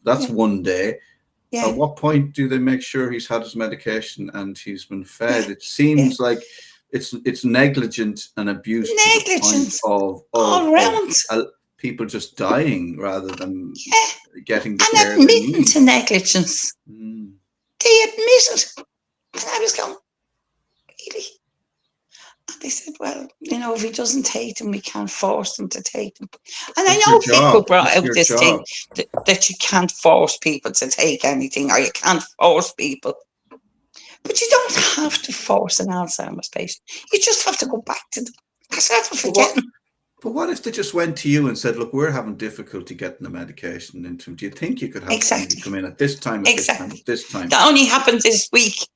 That's one day. Yeah. At what point do they make sure he's had his medication and he's been fed? Yeah. It seems like it's negligent and abuse to the point all around. people just dying rather than getting the and care they admitting need. to negligence. They admitted. And I was going, really? And they said, well, you know, if he doesn't take them, we can't force them to take them. And I know people brought out this thing that you can't force people to take anything, or you can't force people. But you don't have to force an Alzheimer's patient. You just have to go back to them. Because that's what forgetting. But what if they just went to you and said, look, we're having difficulty getting the medication into him. Do you think you could have somebody come in at this time, at this time, at this time? That only happened this week.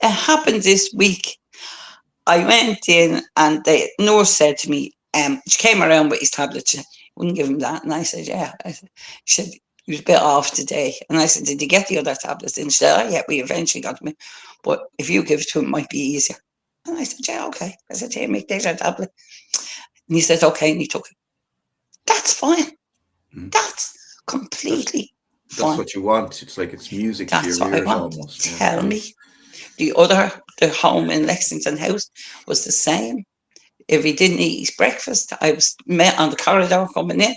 It happened this week. I went in and the nurse said to me, she came around with his tablets. She wouldn't give him that. And I said, yeah. She said, he was a bit off today. And I said, did you get the other tablets? And she said, oh, yeah, we eventually got them in. But if you give it to him, it might be easier. And I said, yeah, okay. I said, here, make there's a tablet. And he said, okay. And he took it. That's fine. That's completely fine. That's what you want. It's like it's music to your ears almost. Tell me. The home in Lexington House was the same. If he didn't eat his breakfast, I was met on the corridor coming in,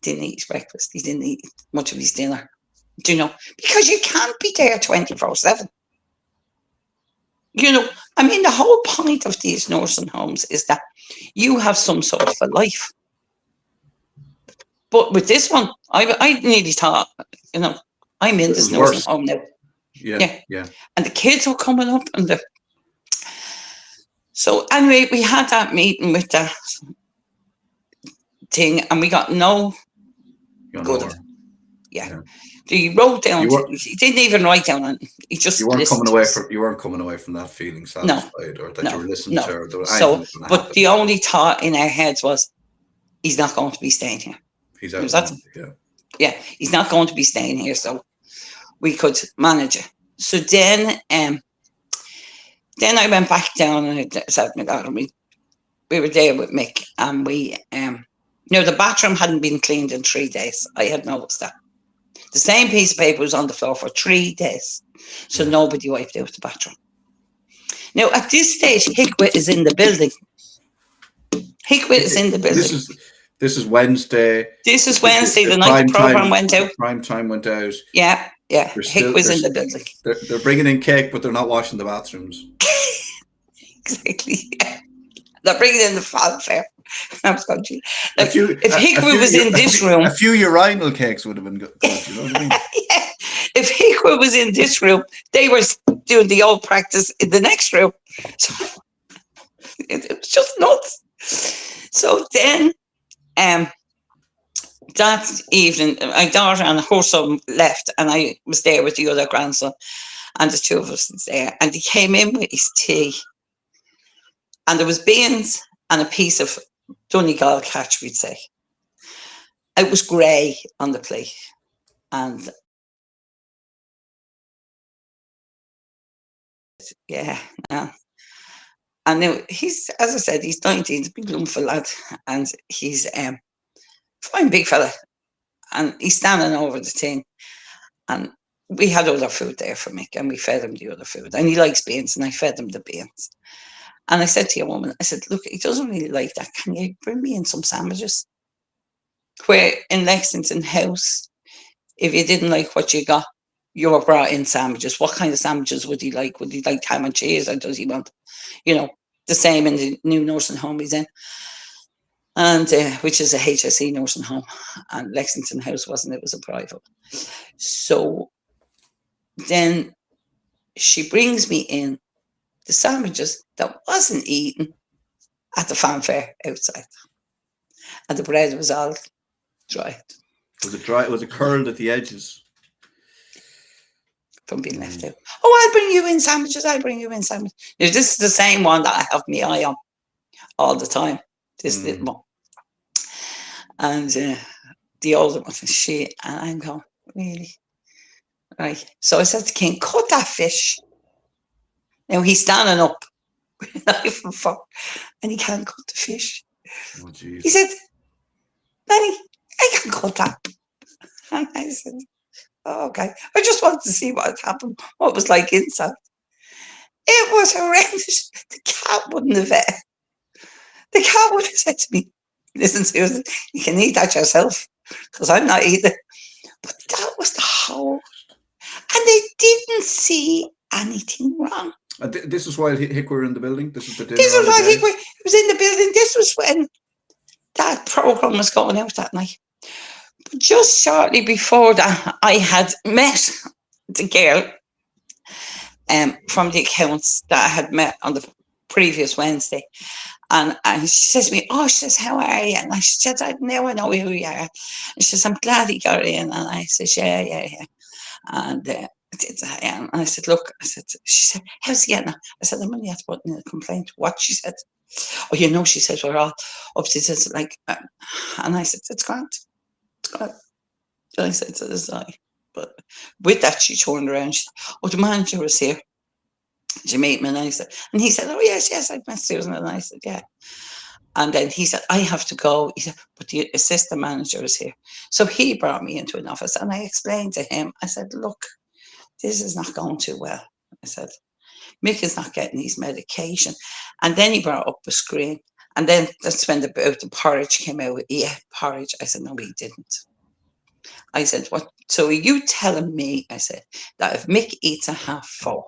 didn't eat his breakfast. He didn't eat much of his dinner. Do you know? Because you can't be there 24/7. You know, I mean, the whole point of these nursing homes is that you have some sort of a life. But with this one, I nearly thought, you know, I'm in this nursing home now. Yeah. And the kids were coming up, and so anyway, we had that meeting with the thing, and we got no good. Yeah. He wrote down. He didn't even write down, and he just. You weren't coming away from that feeling satisfied, or that you were listening to. Or so, but the only thought in our heads was, he's not going to be staying here. He's out. Yeah, he's not going to be staying here, so we could manage it. So then I went back down and I said, my daughter, we were there with Mick, and we, the bathroom hadn't been cleaned in 3 days. I had noticed that. The same piece of paper was on the floor for 3 days. So nobody wiped out the bathroom. Now, at this stage, Hickwit is in the building. Is in the building. This is Wednesday. This is Wednesday, the night the program went out. Prime time went out. Yeah. Hick was in the building. They're bringing in cake, but they're not washing the bathrooms. Exactly. Yeah. They're bringing in the fanfare. If Hickwit was in this room, a few urinal cakes would have been good. You know what I mean? Yeah. If Hickwit was in this room, they were doing the old practice in the next room. So it was just nuts. So then, that evening, my daughter and her son left, and I was there with the other grandson, and the two of us was there. And he came in with his tea, and there was beans and a piece of Donegal catch, we'd say. It was grey on the plate, and and now he's, as I said, he's 19, he's a big lump lad, and he's fine big fella. And he's standing over the thing, and we had other food there for Mick, and we fed him the other food. And he likes beans, and I fed him the beans. And I said to your woman, I said, look, he doesn't really like that. Can you bring me in some sandwiches? Where in Lexington House, if you didn't like what you got, you were brought in sandwiches. What kind of sandwiches would he like? Would he like ham and cheese, or does he want, the same in the new nursing home he's in? And which is a HSE nursing home, and Lexington House wasn't, it was a private. So then she brings me in the sandwiches that wasn't eaten at the fanfare outside. And the bread was all dry Was it dry? Was it curled at the edges? from being left out. Oh, I'll bring you in sandwiches. I'll bring you in sandwiches. Now, this is the same one that I have my eye on all the time. This little one. And the older one, and I'm going, really? Right. So I said to King, cut that fish. Now he's standing up with a knife and fork, and he can't cut the fish. Oh, He said, Nanny, I can cut that. And I said, oh, okay. I just wanted to see what had happened, what it was like inside. It was horrendous. The cat wouldn't have. The cat would have said to me, listen, Susan, you can eat that yourself, because I'm not eating. But that was the whole. And they didn't see anything wrong. This is while Hick were in the building? This is the dinner This on was the while day? Hick was in the building. This was when that programme was going out that night. But just shortly before that, I had met the girl from the accounts that I had met on the previous Wednesday. And she says to me, oh, she says, how are you? And I said, now I know who you are. And she says, I'm glad he got in. And I said, yeah. And I said, look, she said, how's he getting on? I said, I'm only at putting in a complaint. What? She said, oh, she said, we're all up to this. Like, and I said, it's grand. It's grand. And I said, so this I. But with that, she turned around. She said, oh, the manager was here. Did you meet him? And I said, and he said, oh, yes, I've met Susan. And I said, yeah. And then he said, I have to go. He said, but the assistant manager is here. So he brought me into an office and I explained to him, I said, look, this is not going too well. I said, Mick is not getting his medication. And then he brought up the screen. And then that's when the porridge came out. Yeah, porridge. I said, no, he didn't. I said, what? So are you telling me, I said, that if Mick eats a 4:30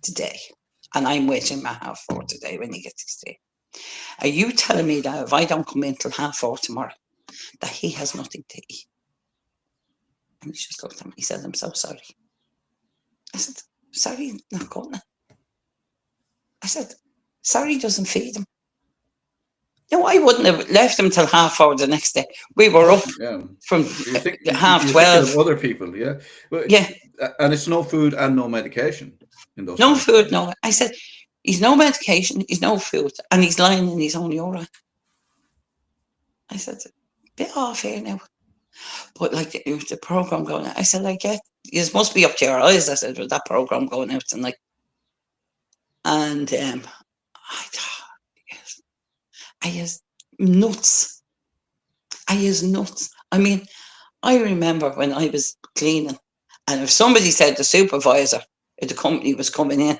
today, and I'm waiting my 4:30 today when he gets his tea, are you telling me that if I don't come in till 4:30 tomorrow, that he has nothing to eat? And he just looked at me. He said, I'm so sorry. I said, sorry, not going. I said, sorry doesn't feed him. No, I wouldn't have left him till 4:30 the next day. We were up from you're thinking 12:30. of other people, yeah? Well, yeah. And it's no food and no medication in those No food, no. I said, he's no medication, he's no food, and he's lying in his own urine. I said, a bit off here now. But like the programme going out, I said, I get, it must be up to your eyes, I said, with that programme going out tonight. And I thought, yes, I is nuts. I mean, I remember when I was cleaning, and if somebody said the supervisor at the company was coming in,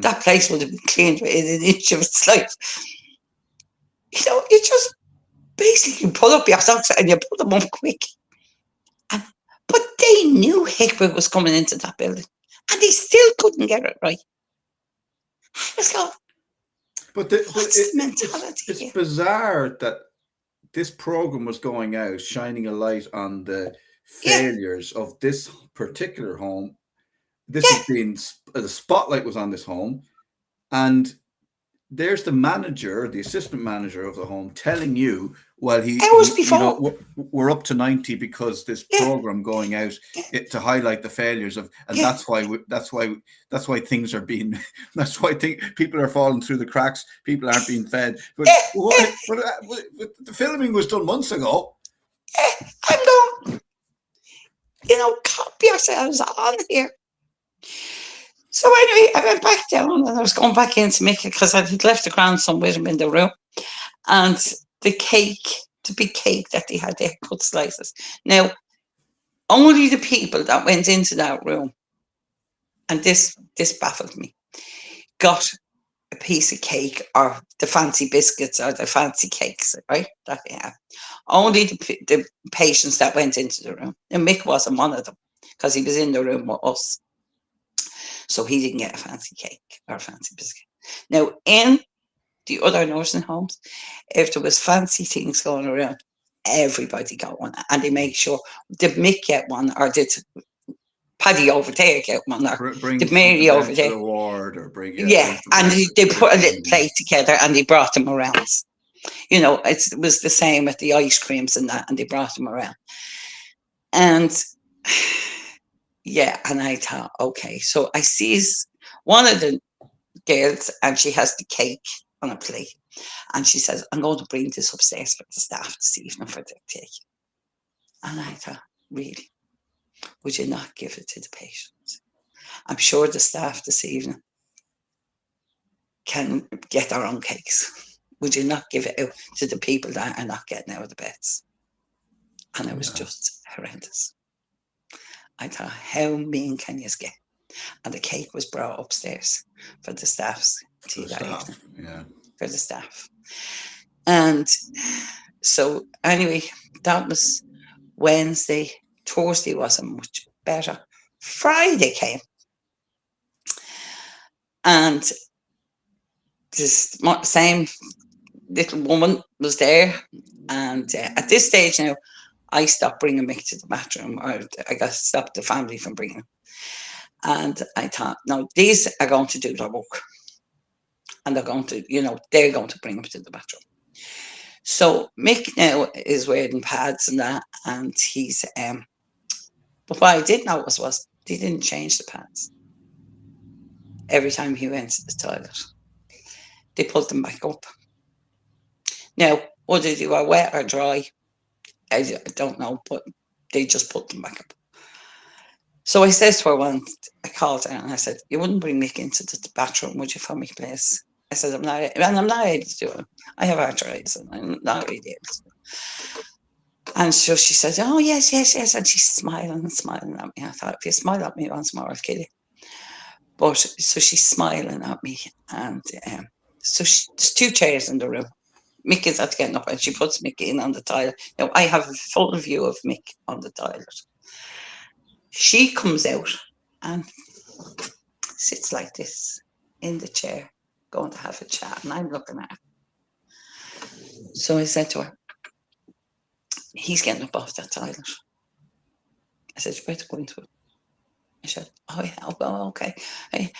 that place would have been cleaned within an inch of its life. You know, you just basically pull up your socks and you put them on quick. But they knew Hickman was coming into that building, and they still couldn't get it right. I was going, it's bizarre that this program was going out, shining a light on the failures of this particular home. This has been, the spotlight was on this home, and there's the manager, the assistant manager of the home, telling you, well, we're up to 90 because this program going out to highlight the failures of, and that's why things are being, that's why people are falling through the cracks. People aren't being fed. But the filming was done months ago. I'm going, copy yourselves on here. So anyway, I went back down and I was going back in to make it because I had left the grandson with him in the room. And the big cake that they had there, cut slices. Now, only the people that went into that room, and this baffled me, got a piece of cake or the fancy biscuits or the fancy cakes, right? That they have. Only the patients that went into the room. And Mick wasn't one of them because he was in the room with us. So he didn't get a fancy cake or a fancy biscuit. Now, in the other nursing homes, if there was fancy things going around, everybody got one. And they make sure, did Mick get one or did Paddy over there get one, or Bring the something Mary over down to there. the ward, or Yeah, bring something and down to they the put a little room. plate together and they brought them around. You know, it was the same with the ice creams and that, and they brought them around. And yeah, and I thought, okay, so I sees one of the girls and she has the cake on a plate. And she says, I'm going to bring this upstairs for the staff this evening for the cake. And I thought, really? Would you not give it to the patients? I'm sure the staff this evening can get their own cakes. Would you not give it out to the people that are not getting out of the beds? And it was just horrendous. I thought, how mean can you get? And the cake was brought upstairs for the staff's tea that evening. Yeah. For the staff. And so anyway, that was Wednesday. Thursday wasn't much better. Friday came. And this same little woman was there. And at this stage now, I stopped bringing Mick to the bathroom, or I got stopped the family from bringing him. And I thought, no, these are going to do their work. And they're going to, they're going to bring him to the bathroom. So Mick now is wearing pads and that, and he's, but what I did notice was they didn't change the pads every time he went to the toilet. They pulled them back up. Now, whether they were wet or dry, I don't know, but they just put them back up. So I said to her once, I called her and I said, you wouldn't bring Mick into the bathroom, would you, for me, please? I said, I'm not able to do it. I have arthritis and I'm not really able to do it. And so she said, oh, yes. And she's smiling and smiling at me. I thought, if you smile at me once more, I'll kill you. But so she's smiling at me. And so there's two chairs in the room. Mick is at getting up and she puts Mick in on the toilet. Now, I have a full view of Mick on the toilet. She comes out and sits like this in the chair, going to have a chat. And I'm looking at her. So I said to her, he's getting up off that toilet. I said, you better go into it. I said, oh, yeah, well, okay.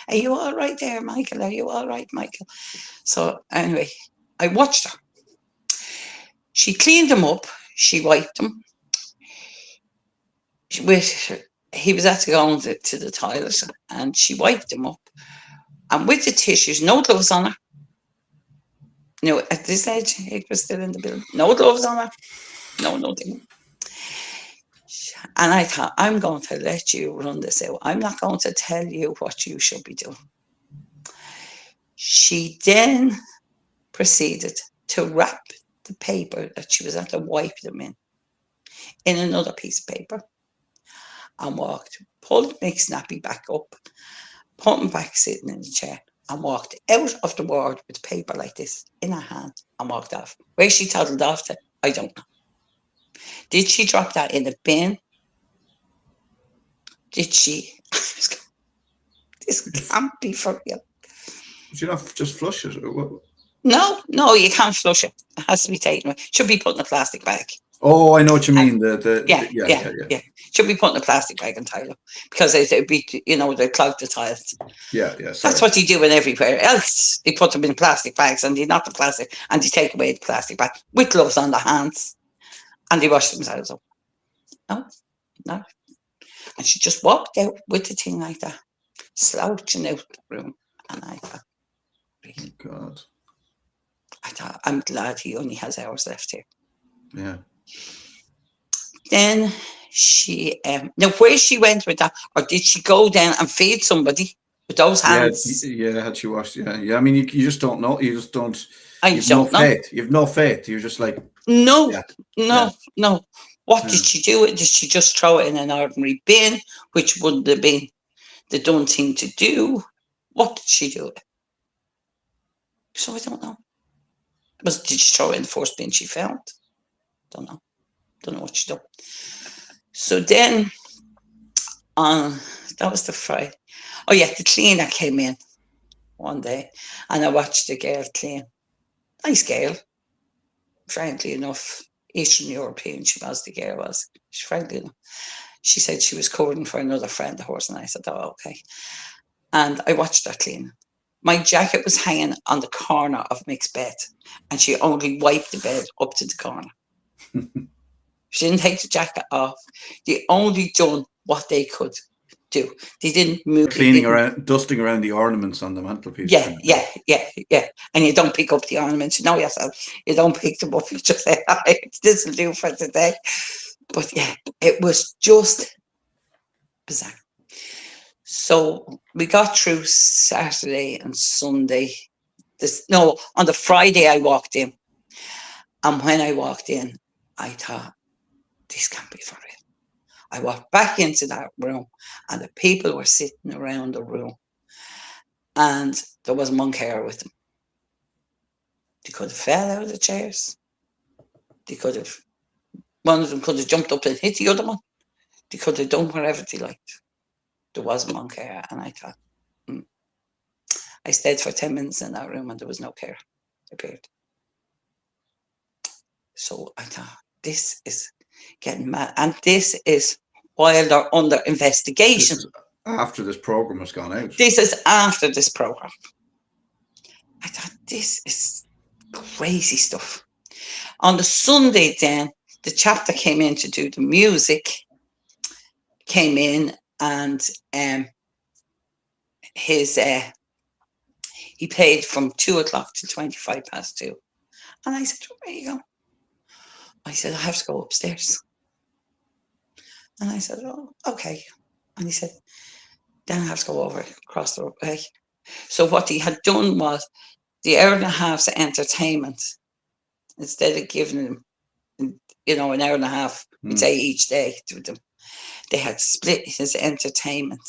Are you all right there, Michael? Are you all right, Michael? So anyway, I watched her. She cleaned him up. She wiped him. He was actually going to the toilet, and she wiped him up. And with the tissues, no gloves on her. At this age, he was still in the building. No gloves on her. No, nothing. And I thought, I'm going to let you run this out. I'm not going to tell you what you should be doing. She then proceeded to wrap the paper that she was at to wipe them in another piece of paper, and walked, pulled Mick's nappy back up, put him back sitting in the chair, and walked out of the ward with paper like this in her hand and walked off. Where she toddled off to, I don't know. Did she drop that in a bin? Did she? This can't be for real. Would you not just flush it? No, you can't flush it. It has to be taken away. Should be put in a plastic bag. Oh, I know what you mean. Yeah. Should be put in a plastic bag and tied up, because it'd be, they clog the tiles. Yeah. Sorry. That's what you do in everywhere else. They put them in plastic bags and they knock the plastic and they take away the plastic bag with gloves on their hands and they wash themselves up. No. And she just walked out with the thing like that, slouching out the room. And I thought, really? Oh, God. I thought, I'm glad he only has hours left here. Yeah. Then she, now where she went with that, or did she go down and feed somebody with those hands? Yeah. Had she washed? Yeah. I mean, you just don't know. You just don't. I don't know. Faith. You have no faith. You're just like, no. Yeah. What did she do? Did she just throw it in an ordinary bin, which wouldn't have been the done thing to do? What did she do? So I don't know. Did she throw it in the first bin she found? Don't know what she did. So then, that was the Friday. Oh yeah, the cleaner came in one day, and I watched the girl clean. Nice girl, frankly enough. Eastern European, she was, the girl was. Frankly enough. She said she was covering for another friend of hers, and I said, oh, okay. And I watched her cleaning. My jacket was hanging on the corner of Mick's bed, and she only wiped the bed up to the corner. She didn't take the jacket off. They only done what they could do. They didn't move. Cleaning around, dusting around the ornaments on the mantelpiece. Yeah. And you don't pick up the ornaments. You know yourself. You don't pick them up. You just say, all right, this will do for today. But yeah, it was just bizarre. So we got through Saturday and Sunday. On the Friday I walked in. And when I walked in, I thought, this can't be for real. I walked back into that room and the people were sitting around the room and there was one carer with them. They could have fell out of the chairs. One of them could have jumped up and hit the other one. They could have done whatever they liked. There wasn't one carer, and I thought, I stayed for 10 minutes in that room and there was no carer appeared. So I thought, this is getting mad. And this is while they're under investigation. This is after this program has gone out. This is after this program. I thought, this is crazy stuff. On the Sunday then, the chap that came in to do the music came in and he played from 2:00 to 2:25. And I said, where you go? I said, I have to go upstairs. And I said, oh, okay. And he said, then I have to go over across the way. So what he had done was the hour and a half's entertainment, instead of giving them, an hour and a half, we'd say each day to them, they had split his entertainment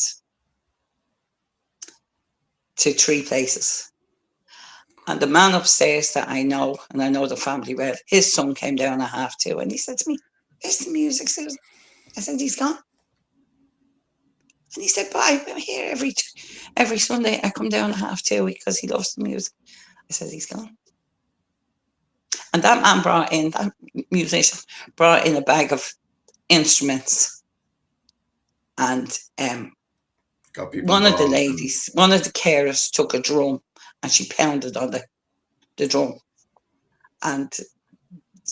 to 3 places. And the man upstairs that I know, and I know the family well, his son came down at 2:30 and he said to me, where's the music, Susan? I said, he's gone. And he said, but I'm here every Sunday. I come down at 2:30 because he loves the music. I said, he's gone. And that man that musician brought in a bag of instruments. And one of the ladies, one of the carers took a drum and she pounded on the drum. And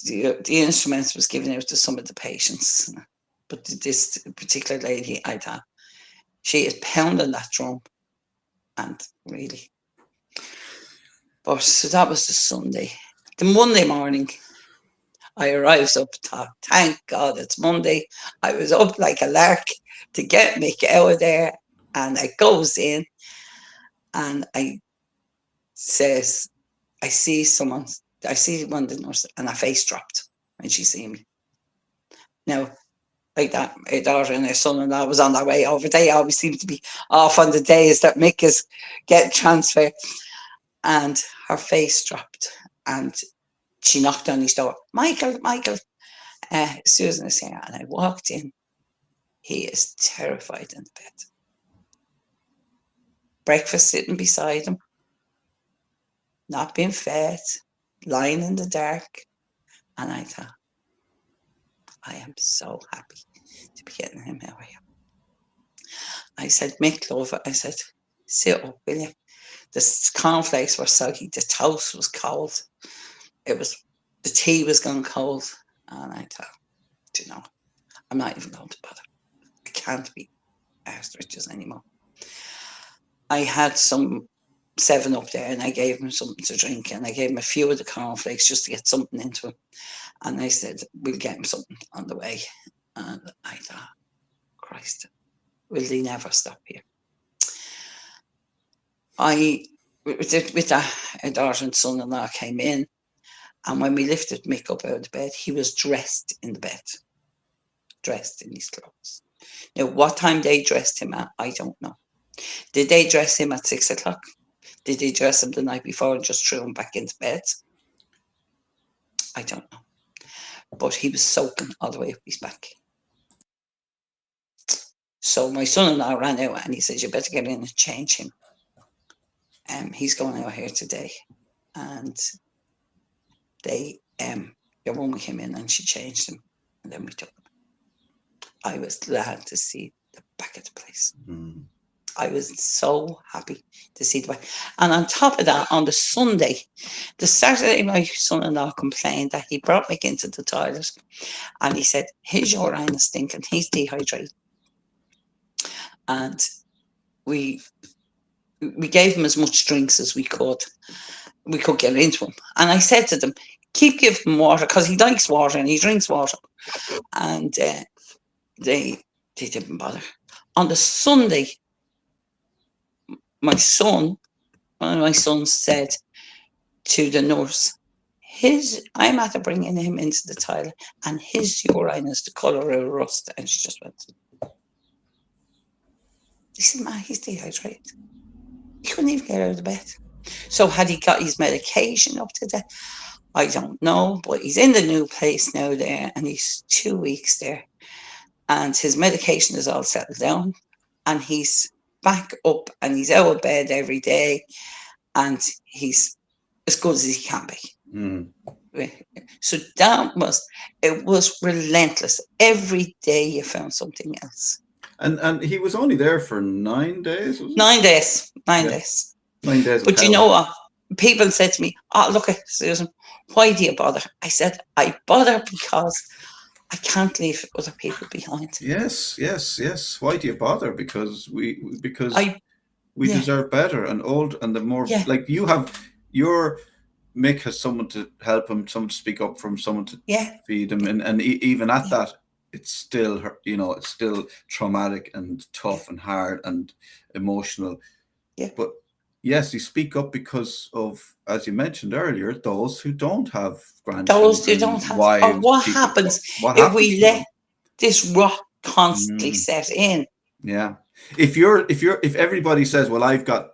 the instruments was given out to some of the patients. But this particular lady, I thought, she is pounding that drum. And really. But so that was the Sunday. The Monday morning, I arrived up, thought, thank God it's Monday. I was up like a lark to get Mick out of there. And I goes in and I see one of the nurses and her face dropped when she seen me. Now, like that, my daughter and her son-in-law was on their way over. They always seem to be off on the days that Mick is getting transferred. And her face dropped and she knocked on his door. Michael, Susan is here. And I walked in. He is terrified in the bed. Breakfast sitting beside him. Not being fed. Lying in the dark. And I thought, I am so happy to be getting him out here. I said, Mick, love, I said, sit up, will you? The cornflakes were soggy. The toast was cold. The tea was gone cold. And I thought, I'm not even going to bother. I can't be asked riches anymore. I had some 7-Up there and I gave him something to drink and I gave him a few of the cornflakes just to get something into him. And I said, we'll get him something on the way. And I thought, Christ, will they never stop here? With a daughter and son-in-law came in, and when we lifted Mick up out of the bed, he was dressed in the bed, dressed in his clothes. Now, what time they dressed him at, I don't know. Did they dress him at 6:00? Did they dress him the night before and just threw him back into bed? I don't know. But he was soaking all the way up his back. So my son-in-law ran out and he said, you better get in and change him. He's going out here today. And your woman came in and she changed him. And then we took him. I was glad to see the back of the place. Mm. I was so happy to see the back. And on top of that, on the Sunday, the Saturday, my son-in-law complained that he brought Mick into the toilet and he said, his urine is stinking, he's dehydrated. And we gave him as much drinks as we could get into him. And I said to them, keep giving him water, because he likes water and he drinks water. And they didn't bother. On the Sunday, one of my sons said to the nurse, I'm after bringing him into the toilet and his urine is the colour of rust. And she just went, he said, Ma, he's dehydrated. He couldn't even get out of bed. So had he got his medication up to that? I don't know, but he's in the new place now there and he's 2 weeks there and his medication is all settled down and he's back up and he's out of bed every day and he's as good as he can be. Mm. So it was relentless. Every day you found something else. And he was only there for 9 days, was it? 9 days. 9 Yeah. days. 9 days. But you know what? People said to me, oh, look, Susan, why do you bother? I said, I bother because I can't leave other people behind. Yes. Why do you bother? Because we yeah. deserve better and the more like your Mick has someone to help him, someone to speak up for him, someone to feed him, and even at that, it's still it's still traumatic and tough and hard and emotional. Yeah. But yes, you speak up because of, as you mentioned earlier, those who don't have grandchildren, those who don't have. wives, or what happens if we let this rot constantly set in? Yeah. If everybody says, well, I've got,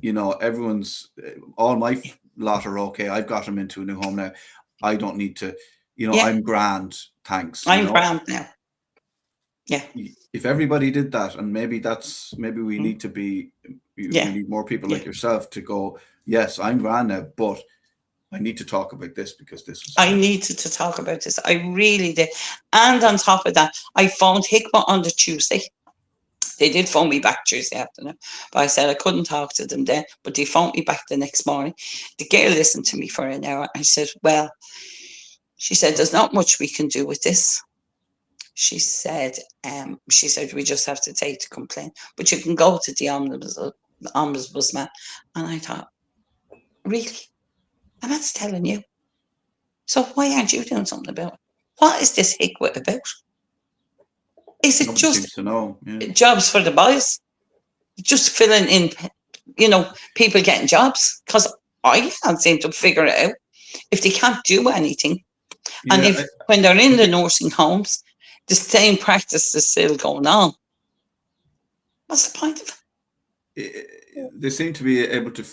everyone's, all my lot are okay, I've got them into a new home now, I don't need to, I'm grand, thanks. I'm grand now. Yeah. If everybody did that, and maybe we need to be, we need more people like yourself to go, yes, I'm grand now, but I need to talk about this because this is. I needed to talk about this. I really did. And on top of that, I phoned Hickman on the Tuesday. They did phone me back Tuesday afternoon, but I said I couldn't talk to them then, but they phoned me back the next morning. The girl listened to me for an hour. I said, well, she said, there's not much we can do with this. She said, we just have to take the complaint, but you can go to the ombudsman. And I thought, really? And that's telling you. So why aren't you doing something about it? What is this Hickwit about? Is it Nobody just seems to know. jobs for the boys? Just filling in, people getting jobs? Because I can't seem to figure it out. If they can't do anything, and when they're in the nursing homes, the same practice is still going on, what's the point of it? They seem to be able to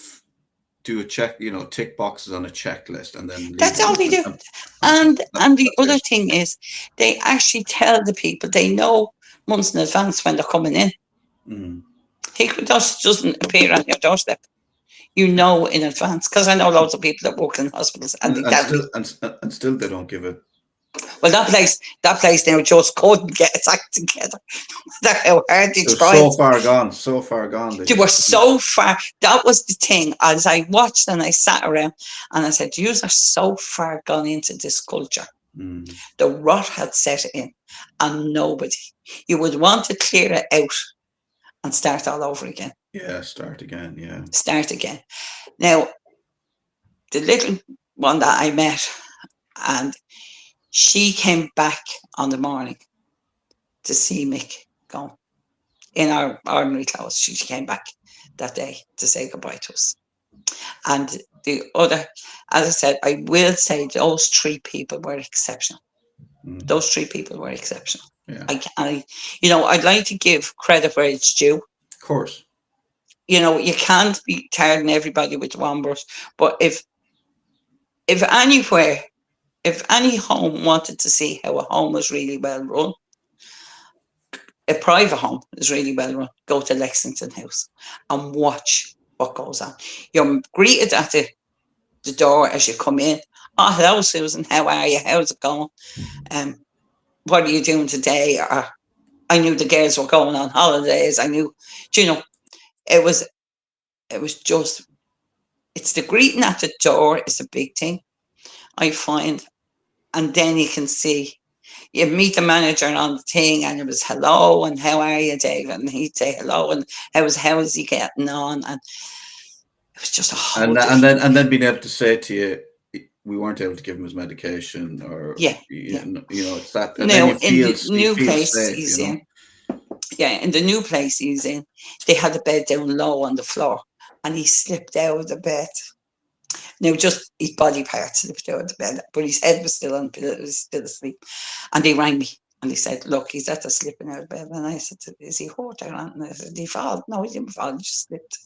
do a check, tick boxes on a checklist, and then that's all they do. And the other thing is, they actually tell the people, they know months in advance when they're coming in. Mm. He just doesn't appear on your doorstep. You know in advance, because I know loads of people that work in hospitals, and still they don't give it. Well, that place now just couldn't get its act together. That's how hard they tried. So far gone. They were so far. That was the thing. As I watched and I sat around and I said, you are so far gone into this culture. Mm. The rot had set in and nobody. You would want to clear it out and start all over again. Yeah, start again. Yeah. Start again. Now, the little one that I met, and she came back on the morning to see Mick go in our ordinary clothes. She came back that day to say goodbye to us. And the other, as I said, I will say those three people were exceptional. Mm. Those three people were exceptional. Yeah. I'd like to give credit where it's due. Of course. You can't be tarring everybody with one brush. But if any home wanted to see how a home was really well run, a private home is really well run, go to Lexington House and watch what goes on. You're greeted at the door as you come in. Oh, hello, Susan. How are you? How's it going? What are you doing today? Or I knew the girls were going on holidays. I knew, you know, it was just, it's the greeting at the door is a big thing, I find. And then you can see, you meet the manager on the thing, and it was hello, and how are you, Dave? And he'd say hello, and how's he getting on? And it was just a whole different. And then being able to say to you, we weren't able to give him his medication, or Yeah, yeah. it's that, and then Now in the you new feel place safe, he's in, yeah, in the new place he's in, they had the bed down low on the floor, and he slipped out of the bed. Now, just his body parts slipped out of the bed, but his head was still on, was still asleep. And they rang me and they said, "Look, he's at the slipping out of bed." And I said, "Is he hurt or not?" And I said, "Did he fall?" "No, he didn't fall, he just slipped."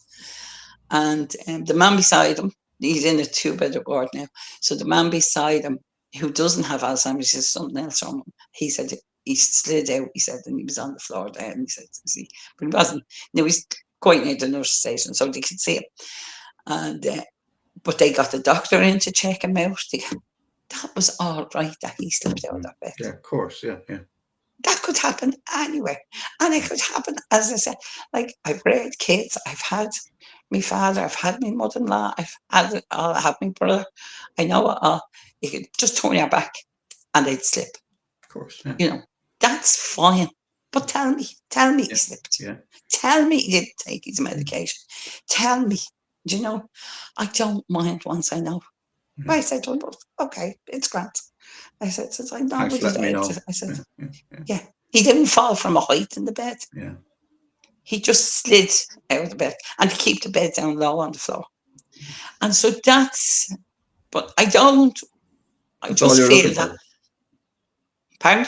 And the man beside him, he's in a 2-bedroom ward now. So the man beside him, who doesn't have Alzheimer's, has something else wrong with him, he said he slid out, he said, and he was on the floor there. And he said, "See," but he wasn't. Now, he's quite near the nurse station, so they could see him. And but they got the doctor in to check him out. That was all right that he slipped out of that bed. Yeah, of course, yeah. That could happen anywhere. And it could happen, as I said, like, I've reared kids, I've had my father, I've had my mother-in-law, I've had my brother. I know it all. You could just turn your back and they'd slip. Of course, yeah. You know, that's fine. But tell me he slipped. Yeah. Tell me he didn't take his medication. Tell me. You know, I don't mind once I know. Yeah. I said, "Well, okay, it's grand." I said, "Since I know Thanks what for he's letting me know. I said, Yeah. "Yeah, he didn't fall from a height in the bed. Yeah. He just slid out of the bed, and to keep the bed down low on the floor." And so that's, but I That's all just you're feel looking that, for. pardon?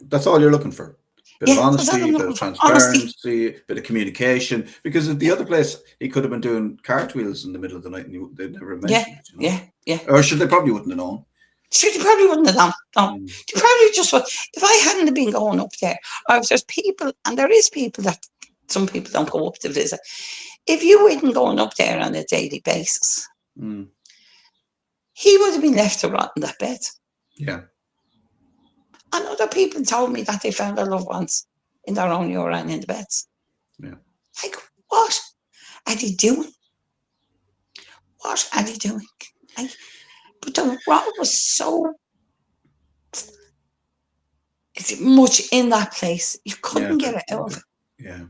That's all you're looking for. Bit of Yeah, that's all honesty, I'm bit of looking for. Honesty. transparency, bit of communication. Because at the Yeah, other place, he could have been doing cartwheels in the middle of the night, and they never yeah, mentioned it. yeah. Or should they probably wouldn't have known. Sure, they probably wouldn't have done. No, Mm. they probably just would. If I hadn't have been going up there, or if there's people, and there is people that some people don't go up to visit, if you weren't going up there on a daily basis, Mm. he would have been left to rot in that bed. Yeah. And other people told me that they found their loved ones in their own urine in the beds. Yeah. Like, what are they doing? What are they doing? Like, but the rot was so much in that place, you Yeah. couldn't get it out of it. Yeah.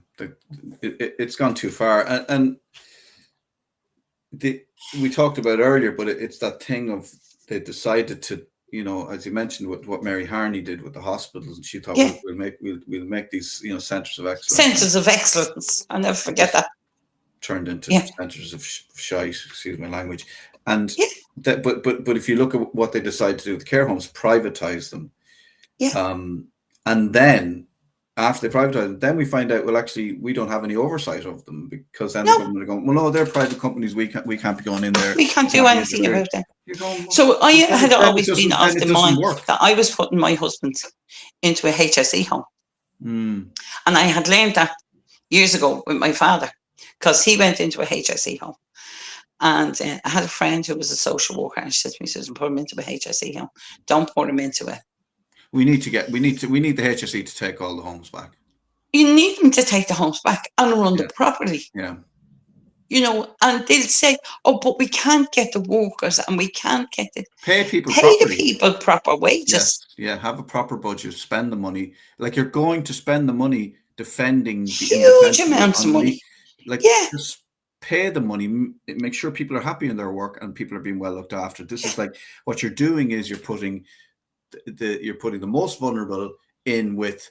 It's gone too far. And we talked about earlier, but it's that thing of they decided to, as you mentioned, what Mary Harney did with the hospitals, and she thought, Yeah, we'll make these, centers of excellence, and centres of excellence. I'll never it forget just that. turned into Yeah, centers of shite. Excuse my language. And yeah, that, but if you look at what they decided to do with care homes, privatize them, yeah. and then after they privatize them, then we find out, well, actually, we don't have any oversight of them, because then the No, government are going, well, no, they're private companies. We can't be going in there. we can't We do can't be anything interfering. about that. You're going, well, So I had always been then of it the doesn't mind work. that I was putting my husband into a HSE home. Mm. And I had learned that years ago with my father, because he went into a HSE home. And I had a friend who was a social worker, and she said to me, "Susan, put him into a HSE home. Don't put him into it. We need the HSE to take all the homes back. You need them to take the homes back and run Yeah. the property." Yeah. And they'll say, "Oh, but we can't get the workers, and we can't get the Pay people pay the properly. people proper wages." Yes. Yeah. Have a proper budget. Spend the money. Like, you're going to spend the money defending the Huge indefensible amounts of money. Yeah, just pay the money, make sure people are happy in their work and people are being well looked after. This is like, what you're doing is you're putting the most vulnerable in with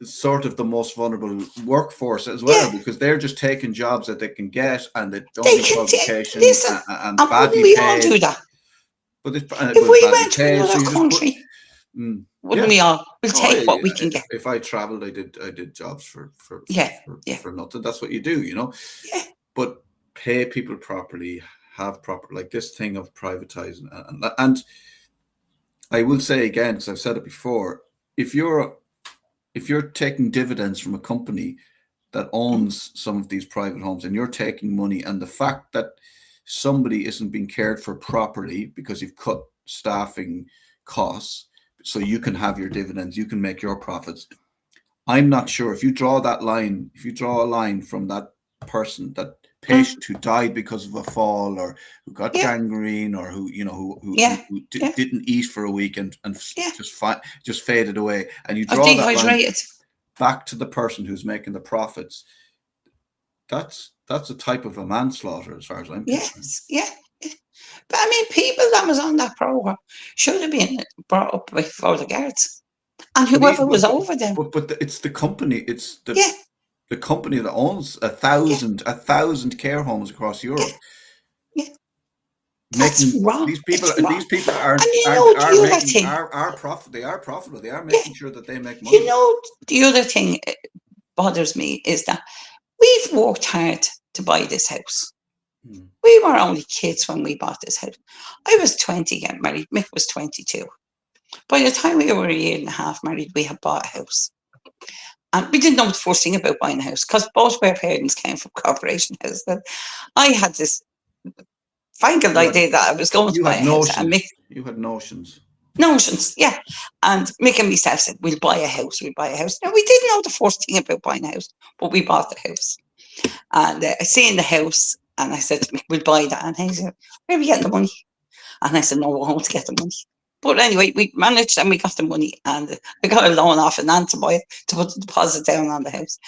sort of the most vulnerable workforce as well, yeah. because they're just taking jobs that they can get and they don't They need can qualification, listen. and And wouldn't badly we all paid. do that? But If it's we badly went to paid, so another you just put. country, wouldn't Yeah. we all? We'll Oh, take what we can get. if I traveled, I did jobs Yeah, yeah, for nothing. That's what you do, yeah. But pay people properly, have proper, like, this thing of privatizing, and I will say again, because I've said it before, if you're taking dividends from a company that owns some of these private homes, and you're taking money, and the fact that somebody isn't being cared for properly because you've cut staffing costs, so you can have your dividends, you can make your profits. I'm not sure if you draw that line, if you draw a line from that person, that Mm, patient who died because of a fall, or who got yeah, gangrene, or who, you know, yeah, yeah, didn't eat for a week and yeah. just faded away, and you Or draw that line dehydrated. back to the person who's making the profits, that's a type of a manslaughter as far as I'm concerned. Yes, yeah, yeah. But I mean, people that was on that program should have been brought up before the guards and But, whoever was over them. it's the company, it's Yeah, the company that owns yeah, a thousand care homes across yeah, Europe, yeah. That's making wrong. It's wrong. these people And you know are the other making thing. are profit, they are profitable, they are Yeah, making sure that they make you money. know the other thing bothers me is that we've worked hard to buy this house. Hmm. We were only kids when we bought this house. I was 20 getting married. Mick was 22. By the time we were a year and a half married, we had bought a house. And we didn't know the first thing about buying a house because both of our parents came from corporation houses. I had this fangled You had idea that I was going to buy a house, and Mick, you had notions. notions, yeah. And Mick and myself said, we'll buy a house, we'll buy a house. Now, we didn't know the first thing about buying a house, but we bought the house. And I seen the house, and I said to Mick, we'll buy that. And he said, where are we getting the money? And I said, no, we're home to get the money. But anyway, we managed and we got the money, and I got a loan off an aunt to buy it, to put the deposit down on the house.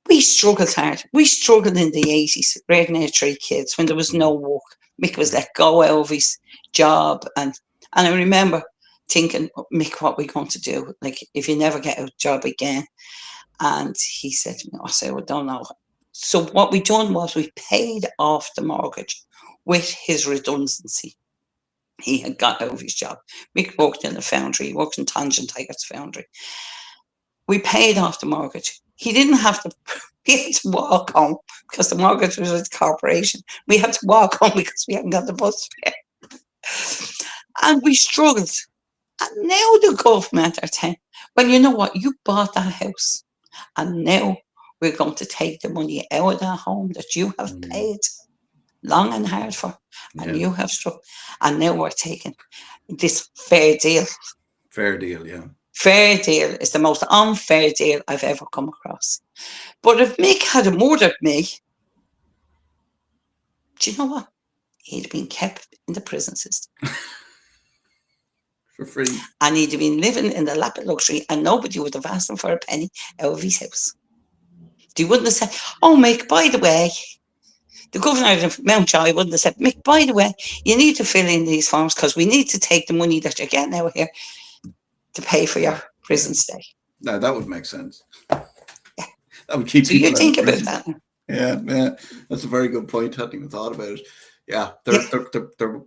We struggled hard. We struggled in the 80s, raising our three kids when there was no Mm. work. Mick was let go out of his job. And I remember thinking, Mick, what are we going to do? Like, if you never get a job again. And he said to me, I said, well, don't know. So what we done was we paid off the mortgage with his redundancy. He had got out of his job. Mick worked in a foundry. He worked in Tangent Tigers Foundry. We paid off the mortgage. He didn't have to. We had to walk home because the mortgage was with the corporation. We had to walk home because we hadn't got the bus fare. And we struggled. And now the government are saying, well, you know what? You bought that house. And now we're going to take the money out of that home that you have Mm. paid long and hard for. And Yeah, you have struggled. And now we're taking this fair deal. fair deal. Yeah. Fair deal is the most unfair deal I've ever come across. But if Mick had murdered me, do you know what? He'd have been kept in the prison system. For free. And he'd have been living in the lap of luxury, and nobody would have asked him for a penny out of his house. They wouldn't have said, oh, Mick, by the way, the governor of Mountjoy wouldn't have said, Mick, by the way, you need to fill in these forms because we need to take the money that you're getting out here to pay for your Yeah. prison stay. No, that would make sense. Yeah. That would keep So you people out think of about prison. that. Yeah, yeah, that's a very good point. I hadn't even thought about it. Yeah, Yeah.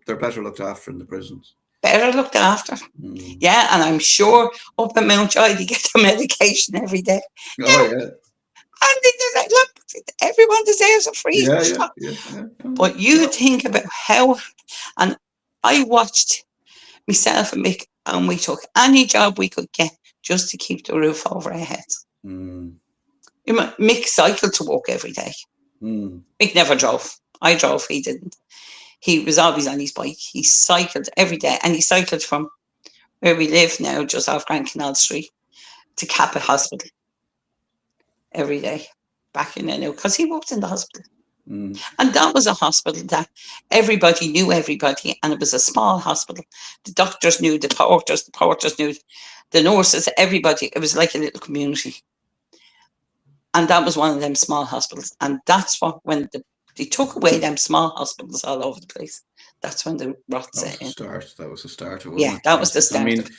they're better looked after in the prisons. Better looked after. Mm. Yeah, and I'm sure up in Mountjoy they get the medication every day. Oh Now, yeah, and they look, everyone deserves a free yeah, yeah, shot. yeah, yeah. Oh, But you think about how, and I watched myself and Mick, and we took any job we could get just to keep the roof over our heads. mm, Mick cycled to work every day. mm, Mick never drove. I drove, he didn't. He was always on his bike. He cycled every day, and he cycled from where we live now, just off Grand Canal Street, to Capet Hospital every day back in there because he worked in the hospital. mm. And that was a hospital that everybody knew everybody, and it was a small hospital. The doctors knew the porters knew the nurses, everybody. It was like a little community. And that was one of them small hospitals. And that's what, when they took away them small hospitals all over the place, that's when the rot That was set the in. start. That was the starter, Yeah, wasn't it? that was the Jesus. I start mean, of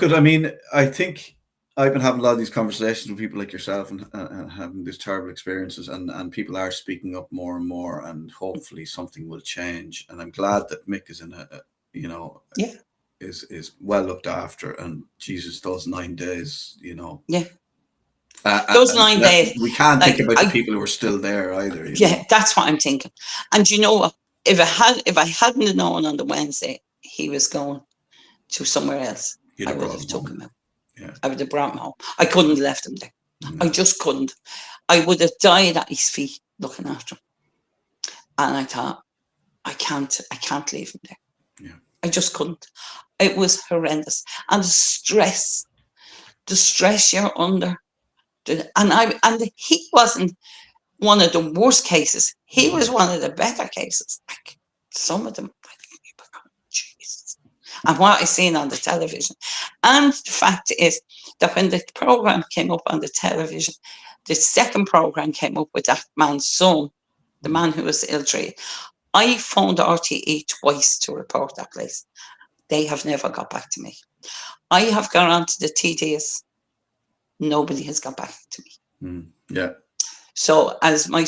it. I mean, I think I've been having a lot of these conversations with people like yourself, and having these terrible experiences, and people are speaking up more and more, and hopefully something will change. And I'm glad that Mick is in you know, Yeah, is well looked after, and Jesus, those 9 days, yeah. Those and 9 days, we can't think like about the people who are still there either. yeah, that's what I'm thinking. And you know what? If I hadn't known on the Wednesday he was going to somewhere else, You'd I have would brought have him took home. him out. Yeah, I would have brought him home. I couldn't have left him there. I no, just couldn't. I would have died at his feet looking after him. And I thought, I can't leave him there. yeah, I just couldn't. It was horrendous. And the stress. the stress you're under. And he wasn't one of the worst cases. He was one of the better cases. Like some of them, Jesus. And what I seen on the television. And the fact is that when the program came up on the television, the second program came up with that man's son, the man who was ill-treated. I phoned RTE twice to report that place. They have never got back to me. I have gone on to the TDS. Nobody has got back to me. Yeah. So as one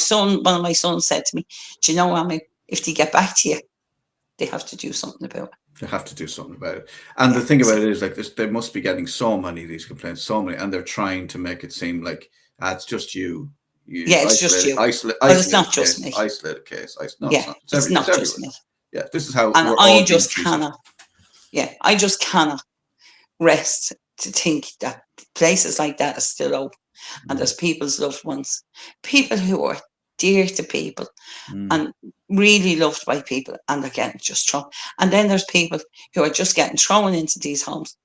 of my sons said to me, do you know, Amy, if they get back to you, they have to do something about it. They have to do something about it. And the thing about it is, like, they must be getting so many of these complaints, so many, and they're trying to make it seem like it's just you. It's just you. Isolate it's not just me. Isolated case. No, yeah, it's not just me. Yeah, this is how and we're I all just being treated. cannot. Yeah, I just cannot rest to think that places like that are still open, and there's people's loved ones, people who are dear to people and really loved by people, and they're getting just thrown. And then there's people who are just getting thrown into these homes,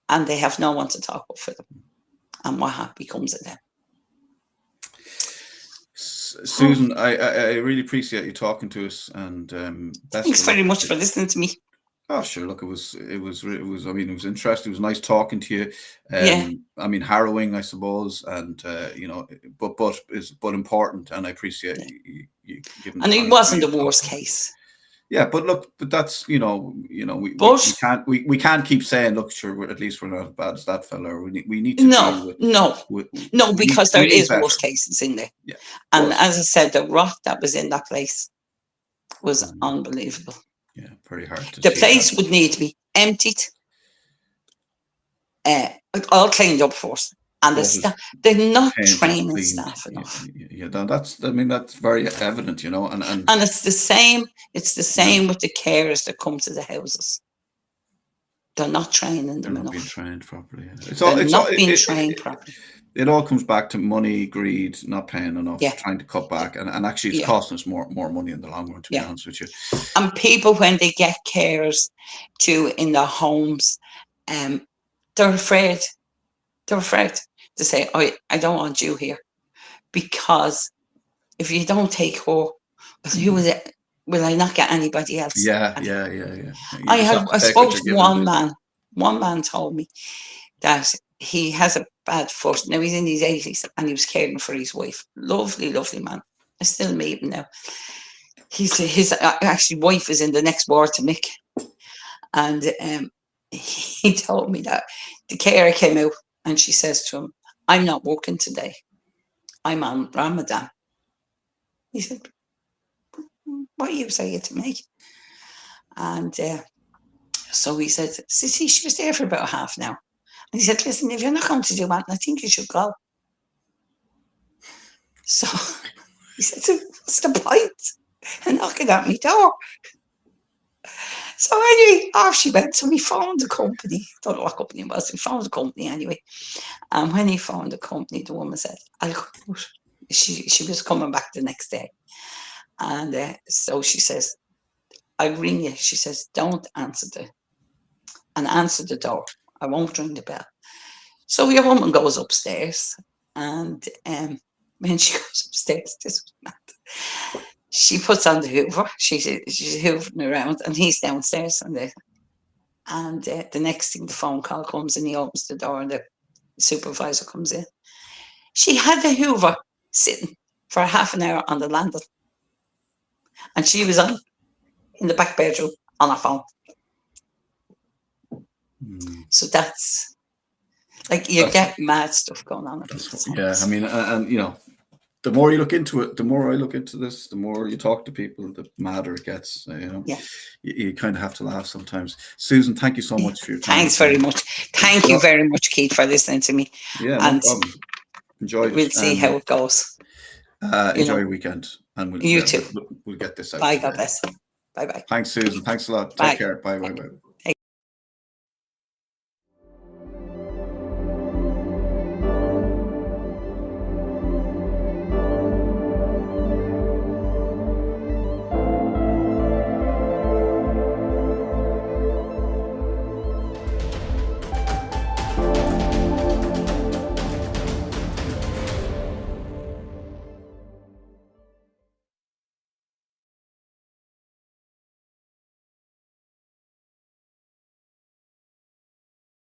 and they have no one to talk up for them. And what becomes of them? Susan, I really appreciate you talking to us, and thanks very much for listening to me. Oh, sure. Look, it was. I mean, it was interesting. It was nice talking to you. Yeah. I mean, harrowing, I suppose, and you know, but important. And I appreciate you giving. And it wasn't the worst case. Yeah, but that's we can't keep saying, look, sure, at least we're not as bad as that fella. We need to no, because there is worse cases in there. Yeah, and as I said, the rot that was in that place was unbelievable. Yeah, pretty hard to the place would need to be emptied, all cleaned up first. And the staff, they're not training staff enough. Yeah, that's very evident, you know. And it's the same. It's the same with the carers that come to the houses. They're not training them enough. Not being trained properly. Yeah. They're not being trained properly. It all comes back to money, greed, not paying enough, trying to cut back, and actually it's costing us more money in the long run, to be honest with you. And people, when they get carers in their homes, they're afraid. They're afraid to say, I don't want you here, because if you don't take her, who will it? Will I not get anybody else? Yeah. I spoke to one man. One man told me that he has a bad foot. Now he's in his 80s and he was caring for his wife. Lovely, lovely man. I still meet him now. His actually wife is in the next ward to Mick. And he told me that the carer came out and she says to him, I'm not working today. I'm on Ramadan. He said, what are you saying to me? And so he said, Sissy, she was there for about half an hour. And he said, listen, if you're not going to do that, I think you should go. So he said, what's the point? And knocking at my door. So anyway, off she went. So he phoned the company. Don't know what company it was. He phoned the company anyway. And when he phoned the company, the woman said, she was coming back the next day. And so she says, I ring you. She says, don't answer the door. I won't ring the bell. So your woman goes upstairs, and when she goes upstairs, she puts on the Hoover. She's hoovering around, and he's downstairs, and the next thing, the phone call comes, and he opens the door, and the supervisor comes in. She had the Hoover sitting for half an hour on the landing, and she was in the back bedroom on her phone. So that's like you get mad stuff going on. Yeah, I mean, and you know, the more you look into it, the more I look into this, the more you talk to people, the madder it gets. You know, you kind of have to laugh sometimes. Susan, thank you so much for your time. Thanks very much. Thank you very much, Keith, for listening to me. Yeah, no problem. Enjoy it. We'll see how it goes. Enjoy your weekend, and you too. We'll get this out. Bye. God bless. Bye. Thanks, Susan. Thanks a lot. Take care. Bye.